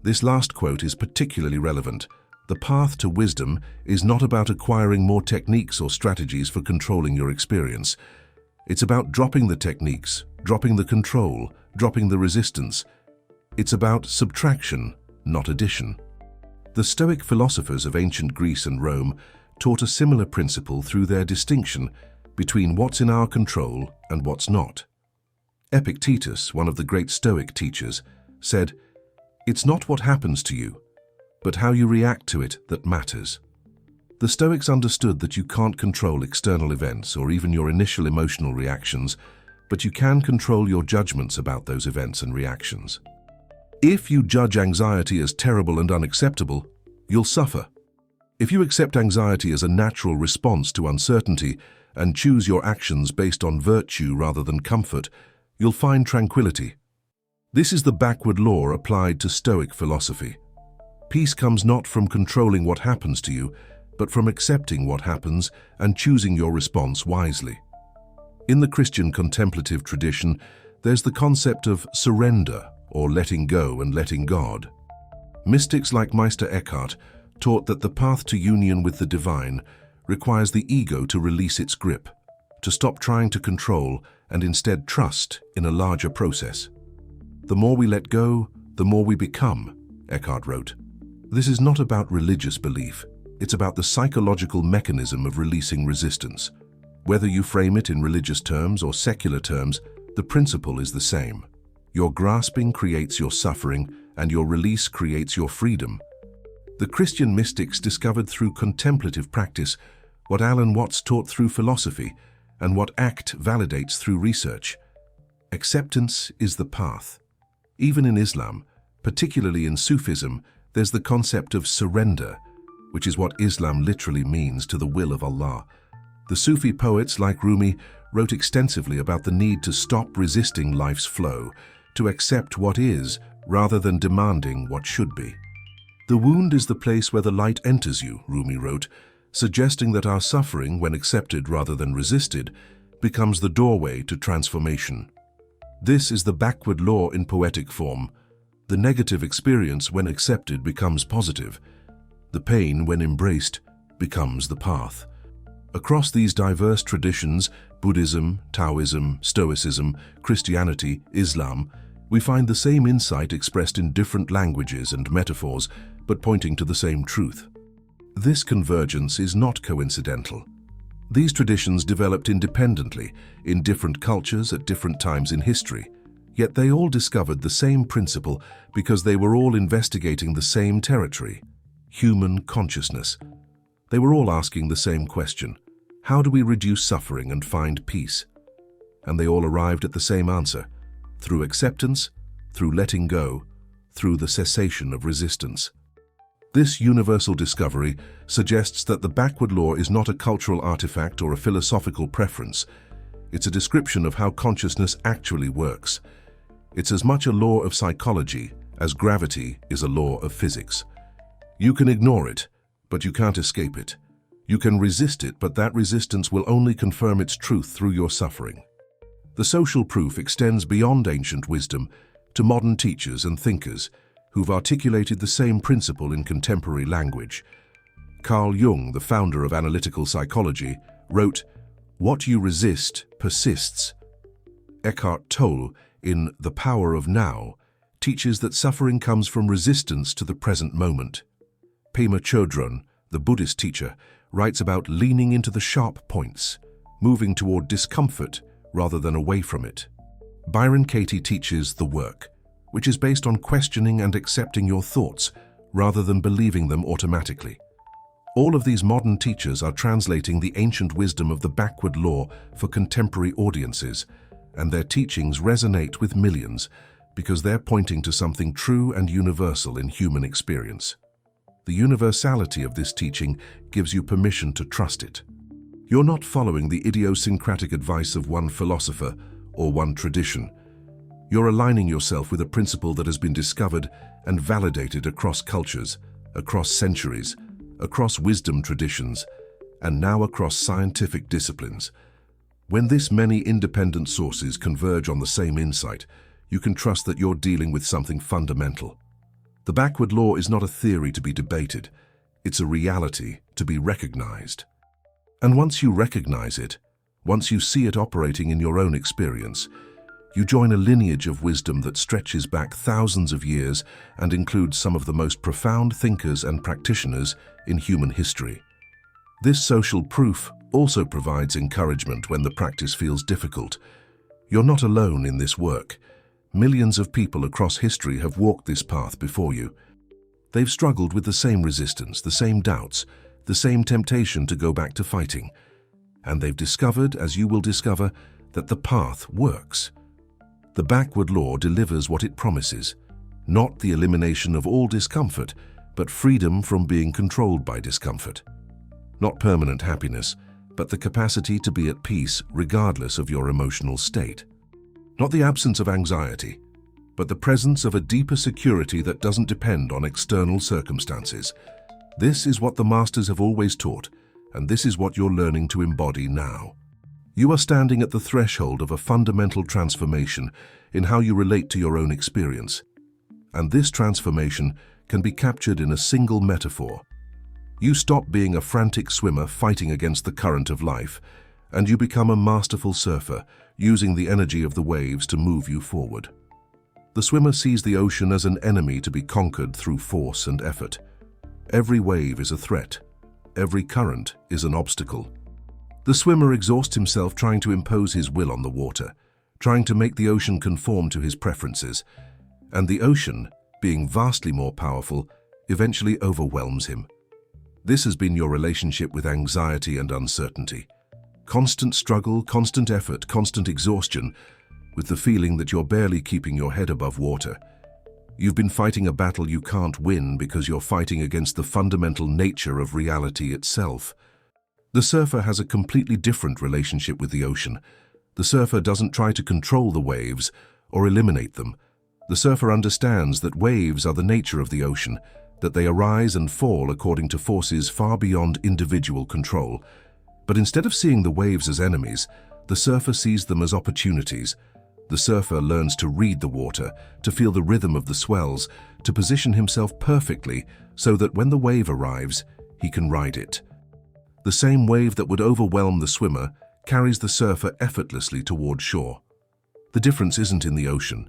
This last quote is particularly relevant. The path to wisdom is not about acquiring more techniques or strategies for controlling your experience. It's about dropping the techniques, dropping the control, dropping the resistance. It's about subtraction, not addition. The Stoic philosophers of ancient Greece and Rome taught a similar principle through their distinction between what's in our control and what's not. Epictetus, one of the great Stoic teachers, said, "It's not what happens to you, but how you react to it that matters." The Stoics understood that you can't control external events or even your initial emotional reactions, but you can control your judgments about those events and reactions. If you judge anxiety as terrible and unacceptable, you'll suffer. If you accept anxiety as a natural response to uncertainty and choose your actions based on virtue rather than comfort, you'll find tranquility. This is the backward law applied to Stoic philosophy. Peace comes not from controlling what happens to you, but from accepting what happens and choosing your response wisely. In the Christian contemplative tradition, There's the concept of surrender, or letting go and letting God. Mystics like Meister Eckhart taught that the path to union with the divine requires the ego to release its grip, to stop trying to control and instead trust in a larger process. The more we let go, the more we become, Eckhart wrote. This is not about religious belief. It's about the psychological mechanism of releasing resistance. Whether you frame it in religious terms or secular terms, the principle is the same. Your grasping creates your suffering, and your release creates your freedom. The Christian mystics discovered through contemplative practice what Alan Watts taught through philosophy, and what ACT validates through research. Acceptance is the path. Even in Islam, particularly in Sufism, there's the concept of surrender, which is what Islam literally means to the will of Allah. The Sufi poets like Rumi wrote extensively about the need to stop resisting life's flow, to accept what is rather than demanding what should be. The wound is the place where the light enters you, Rumi wrote, suggesting that our suffering, when accepted rather than resisted, becomes the doorway to transformation. This is the backward law in poetic form. The negative experience, when accepted, becomes positive. The pain, when embraced, becomes the path. Across these diverse traditions, Buddhism, Taoism, Stoicism, Christianity, Islam, we find the same insight expressed in different languages and metaphors, but pointing to the same truth. This convergence is not coincidental. These traditions developed independently in different cultures at different times in history, yet they all discovered the same principle because they were all investigating the same territory, human consciousness. They were all asking the same question: how do we reduce suffering and find peace? And they all arrived at the same answer: through acceptance, through letting go, through the cessation of resistance. This universal discovery suggests that the backward law is not a cultural artifact or a philosophical preference. It's a description of how consciousness actually works. It's as much a law of psychology as gravity is a law of physics. You can ignore it, but you can't escape it. You can resist it, but that resistance will only confirm its truth through your suffering. The social proof extends beyond ancient wisdom to modern teachers and thinkers who've articulated the same principle in contemporary language. Carl Jung, the founder of analytical psychology, wrote, "What you resist persists." Eckhart Tolle, in The Power of Now, teaches that suffering comes from resistance to the present moment. Pema Chodron, the Buddhist teacher, writes about leaning into the sharp points, moving toward discomfort rather than away from it. Byron Katie teaches The Work, which is based on questioning and accepting your thoughts rather than believing them automatically. All of these modern teachers are translating the ancient wisdom of the backward law for contemporary audiences, and their teachings resonate with millions because they're pointing to something true and universal in human experience. The universality of this teaching gives you permission to trust it. You're not following the idiosyncratic advice of one philosopher or one tradition. You're aligning yourself with a principle that has been discovered and validated across cultures, across centuries, across wisdom traditions, and now across scientific disciplines. When this many independent sources converge on the same insight, you can trust that you're dealing with something fundamental. The backward law is not a theory to be debated. It's a reality to be recognized. And once you recognize it, once you see it operating in your own experience, you join a lineage of wisdom that stretches back thousands of years and includes some of the most profound thinkers and practitioners in human history. This social proof also provides encouragement when the practice feels difficult. You're not alone in this work. Millions of people across history have walked this path before you. They've struggled with the same resistance, the same doubts, the same temptation to go back to fighting. And they've discovered, as you will discover, that the path works. The backward law delivers what it promises, not the elimination of all discomfort, but freedom from being controlled by discomfort. Not permanent happiness, but the capacity to be at peace regardless of your emotional state. Not the absence of anxiety, but the presence of a deeper security that doesn't depend on external circumstances. This is what the masters have always taught, and this is what you're learning to embody now. You are standing at the threshold of a fundamental transformation in how you relate to your own experience. And this transformation can be captured in a single metaphor. You stop being a frantic swimmer fighting against the current of life, and you become a masterful surfer, using the energy of the waves to move you forward. The swimmer sees the ocean as an enemy to be conquered through force and effort. Every wave is a threat. Every current is an obstacle. The swimmer exhausts himself trying to impose his will on the water, trying to make the ocean conform to his preferences, and the ocean, being vastly more powerful, eventually overwhelms him. This has been your relationship with anxiety and uncertainty. Constant struggle, constant effort, constant exhaustion, with the feeling that you're barely keeping your head above water. You've been fighting a battle you can't win because you're fighting against the fundamental nature of reality itself. The surfer has a completely different relationship with the ocean. The surfer doesn't try to control the waves or eliminate them. The surfer understands that waves are the nature of the ocean, that they arise and fall according to forces far beyond individual control. But instead of seeing the waves as enemies, the surfer sees them as opportunities. The surfer learns to read the water, to feel the rhythm of the swells, to position himself perfectly so that when the wave arrives, he can ride it. The same wave that would overwhelm the swimmer carries the surfer effortlessly toward shore. The difference isn't in the ocean.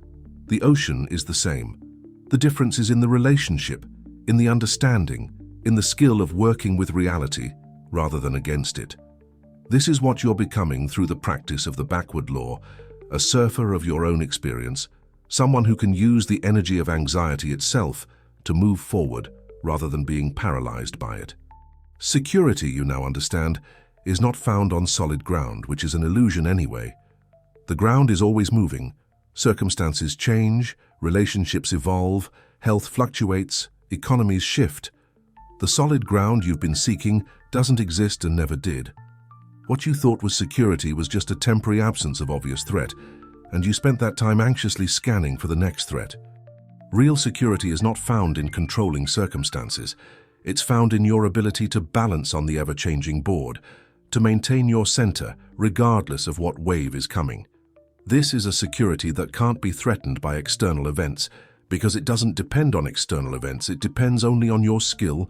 The ocean is the same. The difference is in the relationship, in the understanding, in the skill of working with reality rather than against it. This is what you're becoming through the practice of the backward law, a surfer of your own experience, someone who can use the energy of anxiety itself to move forward rather than being paralyzed by it. Security, you now understand, is not found on solid ground, which is an illusion anyway. The ground is always moving. Circumstances change, relationships evolve, health fluctuates, economies shift. The solid ground you've been seeking doesn't exist and never did. What you thought was security was just a temporary absence of obvious threat, and you spent that time anxiously scanning for the next threat. Real security is not found in controlling circumstances. It's found in your ability to balance on the ever-changing board, to maintain your center regardless of what wave is coming. This is a security that can't be threatened by external events, because it doesn't depend on external events. It depends only on your skill,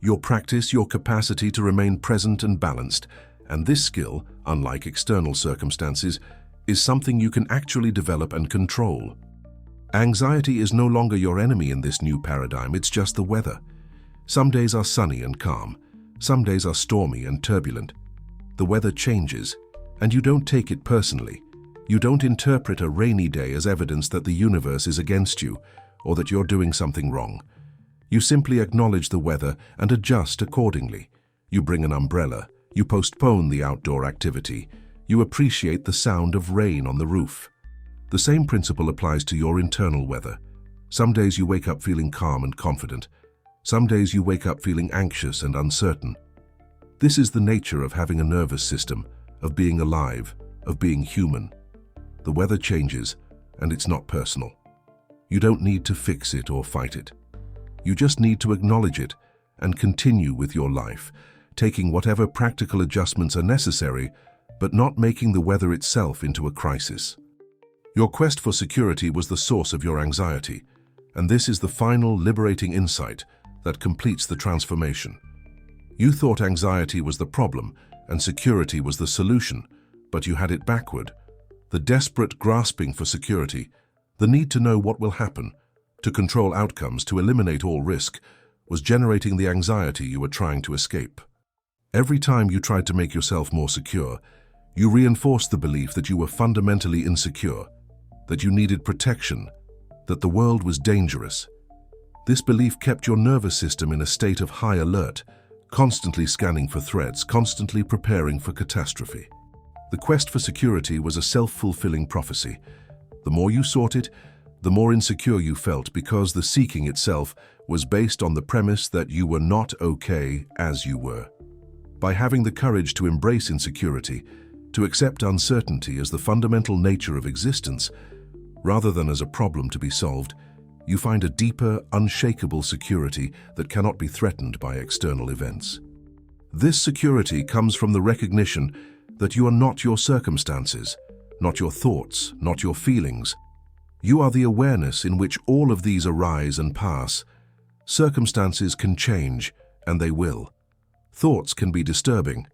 your practice, your capacity to remain present and balanced. And this skill, unlike external circumstances, is something you can actually develop and control. Anxiety is no longer your enemy in this new paradigm, it's just the weather. Some days are sunny and calm. Some days are stormy and turbulent. The weather changes, and you don't take it personally. You don't interpret a rainy day as evidence that the universe is against you or that you're doing something wrong. You simply acknowledge the weather and adjust accordingly. You bring an umbrella. You postpone the outdoor activity. You appreciate the sound of rain on the roof. The same principle applies to your internal weather. Some days you wake up feeling calm and confident. Some days you wake up feeling anxious and uncertain. This is the nature of having a nervous system, of being alive, of being human. The weather changes, and it's not personal. You don't need to fix it or fight it. You just need to acknowledge it and continue with your life, taking whatever practical adjustments are necessary, but not making the weather itself into a crisis. Your quest for security was the source of your anxiety, and this is the final liberating insight that completes the transformation. You thought anxiety was the problem and security was the solution, but you had it backward. The desperate grasping for security, the need to know what will happen, to control outcomes, to eliminate all risk, was generating the anxiety you were trying to escape. Every time you tried to make yourself more secure, you reinforced the belief that you were fundamentally insecure, that you needed protection, that the world was dangerous. This belief kept your nervous system in a state of high alert, constantly scanning for threats, constantly preparing for catastrophe. The quest for security was a self-fulfilling prophecy. The more you sought it, the more insecure you felt, because the seeking itself was based on the premise that you were not okay as you were. By having the courage to embrace insecurity, to accept uncertainty as the fundamental nature of existence, rather than as a problem to be solved, you find a deeper, unshakable security that cannot be threatened by external events. This security comes from the recognition that you are not your circumstances, not your thoughts, not your feelings. You are the awareness in which all of these arise and pass. Circumstances can change, and they will. Thoughts can be disturbing,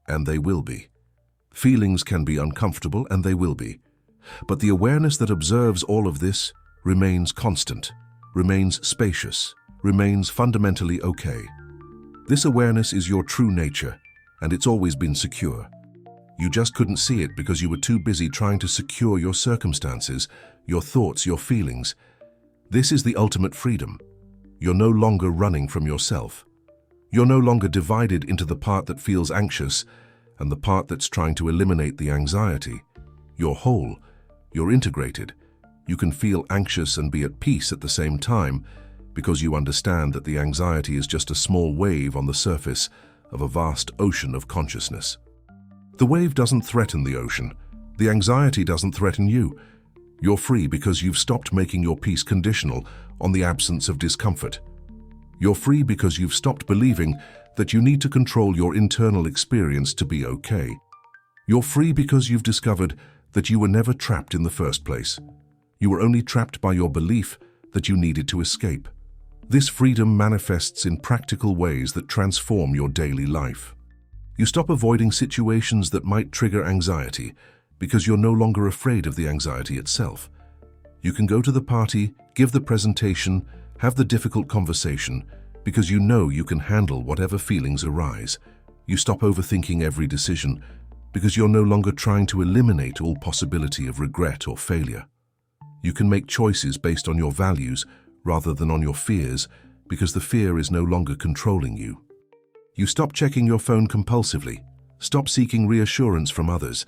and they will be. Feelings can be uncomfortable, and they will be. But the awareness that observes all of this remains constant, remains spacious, remains fundamentally okay. This awareness is your true nature, and it's always been secure. You just couldn't see it because you were too busy trying to secure your circumstances, your thoughts, your feelings. This is the ultimate freedom. You're no longer running from yourself. You're no longer divided into the part that feels anxious and the part that's trying to eliminate the anxiety. You're whole. You're integrated. You can feel anxious and be at peace at the same time because you understand that the anxiety is just a small wave on the surface of a vast ocean of consciousness. The wave doesn't threaten the ocean. The anxiety doesn't threaten you. You're free because you've stopped making your peace conditional on the absence of discomfort. You're free because you've stopped believing that you need to control your internal experience to be okay. You're free because you've discovered that you were never trapped in the first place. You were only trapped by your belief that you needed to escape. This freedom manifests in practical ways that transform your daily life. You stop avoiding situations that might trigger anxiety because you're no longer afraid of the anxiety itself. You can go to the party, give the presentation, have the difficult conversation because you know you can handle whatever feelings arise. You stop overthinking every decision because you're no longer trying to eliminate all possibility of regret or failure. You can make choices based on your values rather than on your fears because the fear is no longer controlling you. You stop checking your phone compulsively, stop seeking reassurance from others,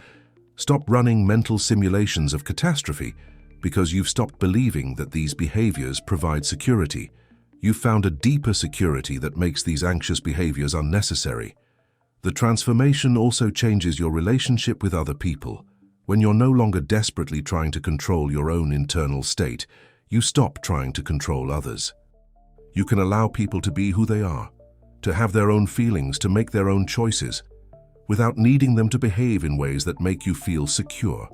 stop running mental simulations of catastrophe because you've stopped believing that these behaviors provide security. You've found a deeper security that makes these anxious behaviors unnecessary. The transformation also changes your relationship with other people. When you're no longer desperately trying to control your own internal state, you stop trying to control others. You can allow people to be who they are, to have their own feelings, to make their own choices, without needing them to behave in ways that make you feel secure.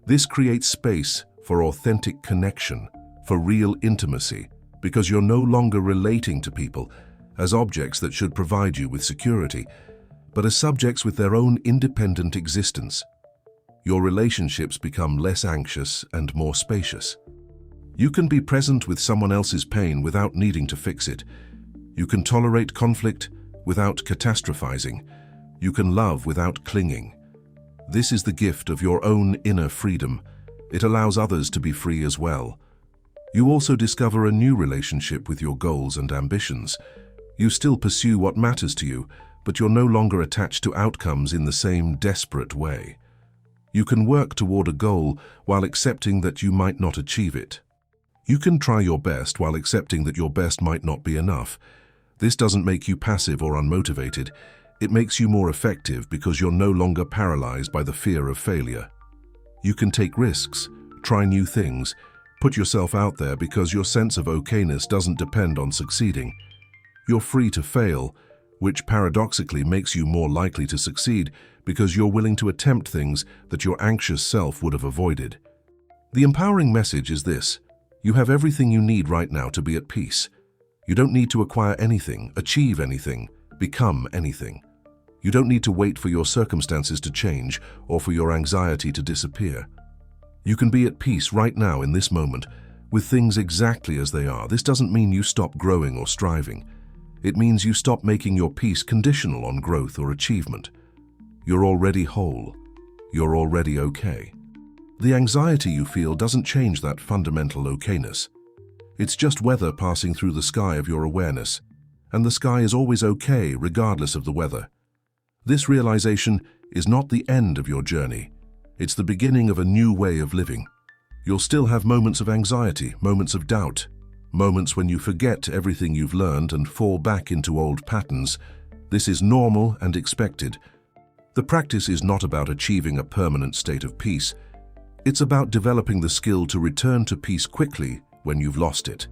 This creates space for authentic connection, for real intimacy, because you're no longer relating to people as objects that should provide you with security, but as subjects with their own independent existence. Your relationships become less anxious and more spacious. You can be present with someone else's pain without needing to fix it. You can tolerate conflict without catastrophizing. You can love without clinging. This is the gift of your own inner freedom. It allows others to be free as well. You also discover a new relationship with your goals and ambitions. You still pursue what matters to you, but you're no longer attached to outcomes in the same desperate way. You can work toward a goal while accepting that you might not achieve it. You can try your best while accepting that your best might not be enough. This doesn't make you passive or unmotivated. It makes you more effective because you're no longer paralyzed by the fear of failure. You can take risks, try new things, put yourself out there because your sense of okayness doesn't depend on succeeding. You're free to fail, which paradoxically makes you more likely to succeed because you're willing to attempt things that your anxious self would have avoided. The empowering message is this: you have everything you need right now to be at peace. You don't need to acquire anything, achieve anything, become anything. You don't need to wait for your circumstances to change or for your anxiety to disappear. You can be at peace right now in this moment with things exactly as they are. This doesn't mean you stop growing or striving. It means you stop making your peace conditional on growth or achievement. You're already whole. You're already okay. The anxiety you feel doesn't change that fundamental okayness. It's just weather passing through the sky of your awareness, and the sky is always okay regardless of the weather. This realization is not the end of your journey. It's the beginning of a new way of living. You'll still have moments of anxiety, moments of doubt, moments when you forget everything you've learned and fall back into old patterns. This is normal and expected. The practice is not about achieving a permanent state of peace. It's about developing the skill to return to peace quickly when you've lost it.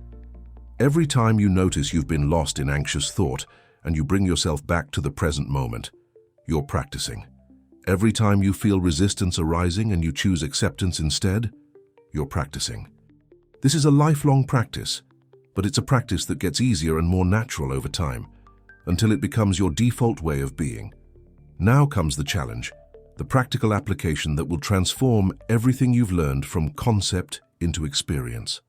Every time you notice you've been lost in anxious thought and you bring yourself back to the present moment, you're practicing. Every time you feel resistance arising and you choose acceptance instead, you're practicing. This is a lifelong practice, but it's a practice that gets easier and more natural over time, until it becomes your default way of being. Now comes the challenge, the practical application that will transform everything you've learned from concept into experience.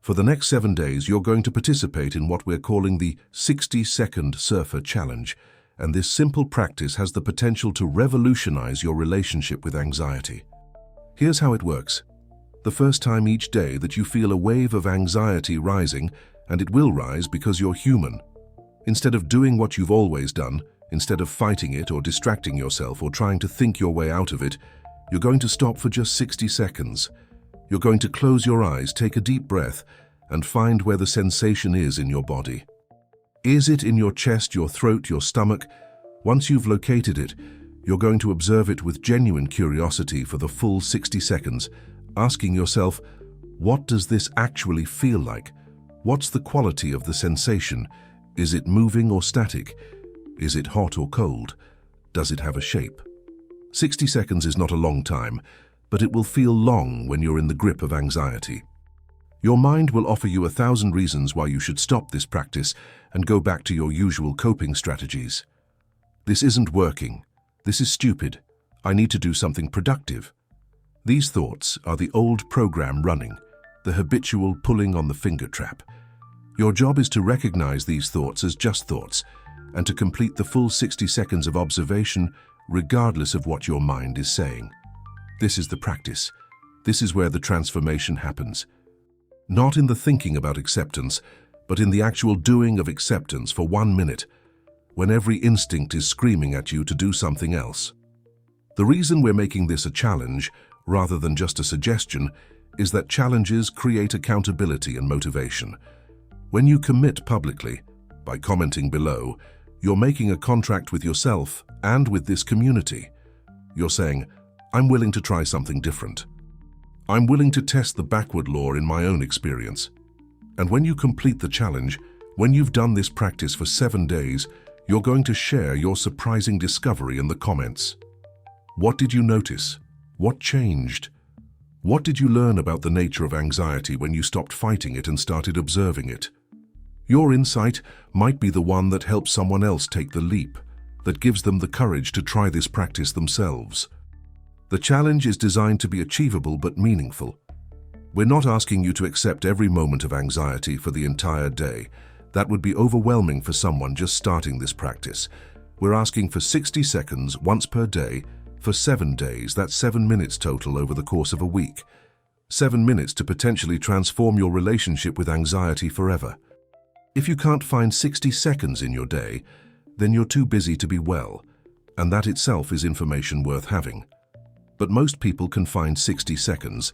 For the next 7 days, you're going to participate in what we're calling the 60-second surfer challenge, and this simple practice has the potential to revolutionize your relationship with anxiety. Here's how it works. The first time each day that you feel a wave of anxiety rising, and it will rise because you're human, instead of doing what you've always done, instead of fighting it or distracting yourself or trying to think your way out of it, you're going to stop for just 60 seconds. You're going to close your eyes, take a deep breath, and find where the sensation is in your body. Is it in your chest, your throat, your stomach? Once you've located it, you're going to observe it with genuine curiosity for the full 60 seconds, asking yourself, what does this actually feel like? What's the quality of the sensation? Is it moving or static? Is it hot or cold? Does it have a shape? 60 seconds is not a long time, but it will feel long when you're in the grip of anxiety. Your mind will offer you 1,000 reasons why you should stop this practice and go back to your usual coping strategies. This isn't working. This is stupid. I need to do something productive. These thoughts are the old program running, the habitual pulling on the finger trap. Your job is to recognize these thoughts as just thoughts and to complete the full 60 seconds of observation regardless of what your mind is saying. This is the practice. This is where the transformation happens. Not in the thinking about acceptance, but in the actual doing of acceptance for 1 minute, when every instinct is screaming at you to do something else. The reason we're making this a challenge, rather than just a suggestion, is that challenges create accountability and motivation. When you commit publicly, by commenting below, you're making a contract with yourself and with this community. You're saying, I'm willing to try something different. I'm willing to test the backward law in my own experience. And when you complete the challenge, when you've done this practice for 7 days, you're going to share your surprising discovery in the comments. What did you notice? What changed? What did you learn about the nature of anxiety when you stopped fighting it and started observing it? Your insight might be the one that helps someone else take the leap, that gives them the courage to try this practice themselves. The challenge is designed to be achievable but meaningful. We're not asking you to accept every moment of anxiety for the entire day. That would be overwhelming for someone just starting this practice. We're asking for 60 seconds once per day for 7 days. That's 7 minutes total over the course of a week. 7 minutes to potentially transform your relationship with anxiety forever. If you can't find 60 seconds in your day, then you're too busy to be well, and that itself is information worth having. But most people can find 60 seconds.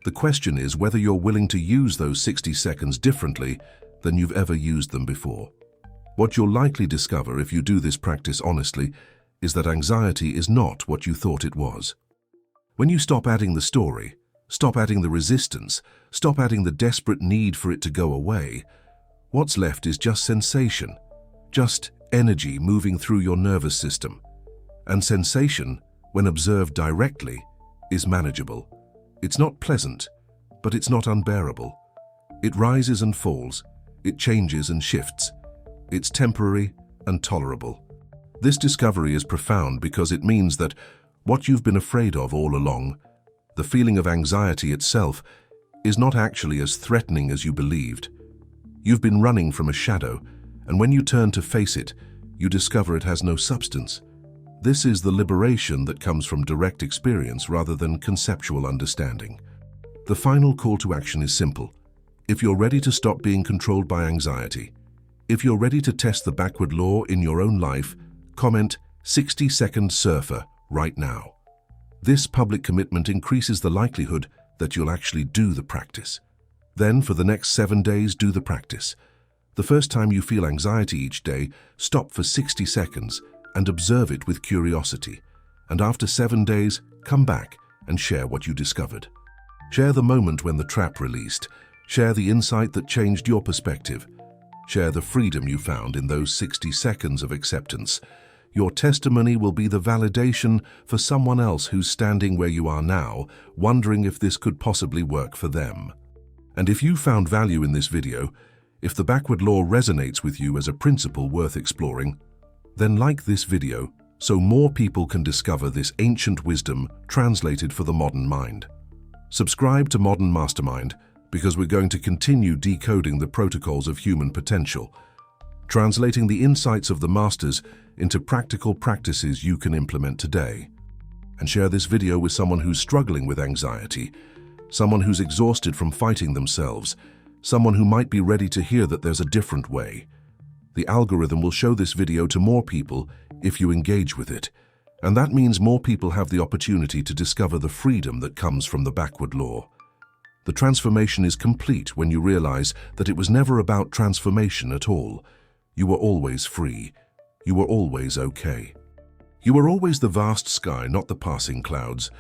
The question is whether you're willing to use those 60 seconds differently than you've ever used them before. What you'll likely discover if you do this practice honestly is that anxiety is not what you thought it was. When you stop adding the story, stop adding the resistance, stop adding the desperate need for it to go away, what's left is just sensation, just energy moving through your nervous system. And sensation, when observed directly, is manageable. It's not pleasant, but it's not unbearable. It rises and falls. It changes and shifts. It's temporary and tolerable. This discovery is profound because it means that what you've been afraid of all along, the feeling of anxiety itself, is not actually as threatening as you believed. You've been running from a shadow, and when you turn to face it, you discover it has no substance. This is the liberation that comes from direct experience rather than conceptual understanding. The final call to action is simple. If you're ready to stop being controlled by anxiety, if you're ready to test the backward law in your own life, comment 60-second surfer right now. This public commitment increases the likelihood that you'll actually do the practice. Then, for the next 7 days, do the practice. The first time you feel anxiety each day, stop for 60 seconds and observe it with curiosity. And after 7 days, come back and share what you discovered. Share the moment when the trap released. Share the insight that changed your perspective. Share the freedom you found in those 60 seconds of acceptance. Your testimony will be the validation for someone else who's standing where you are now, wondering if this could possibly work for them. And if you found value in this video, if the backward law resonates with you as a principle worth exploring, then like this video so more people can discover this ancient wisdom translated for the modern mind. Subscribe to Modern Mastermind because we're going to continue decoding the protocols of human potential, translating the insights of the masters into practical practices you can implement today. And share this video with someone who's struggling with anxiety, someone who's exhausted from fighting themselves, someone who might be ready to hear that there's a different way. The algorithm will show this video to more people if you engage with it, and that means more people have the opportunity to discover the freedom that comes from the backward law. The transformation is complete when you realize that it was never about transformation at all. You were always free. You were always okay. You were always the vast sky, not the passing clouds.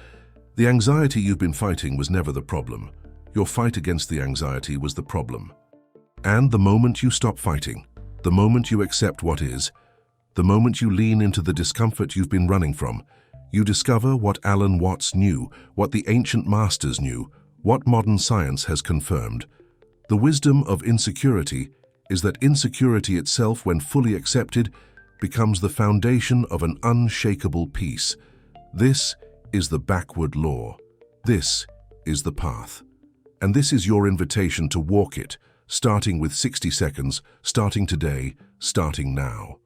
The anxiety you've been fighting was never the problem. Your fight against the anxiety was the problem. And the moment you stop fighting, the moment you accept what is, the moment you lean into the discomfort you've been running from, you discover what Alan Watts knew, what the ancient masters knew, what modern science has confirmed. The wisdom of insecurity is that insecurity itself, when fully accepted, becomes the foundation of an unshakable peace. This is the backward law. This is the path. And this is your invitation to walk it, starting with 60 seconds, starting today, starting now.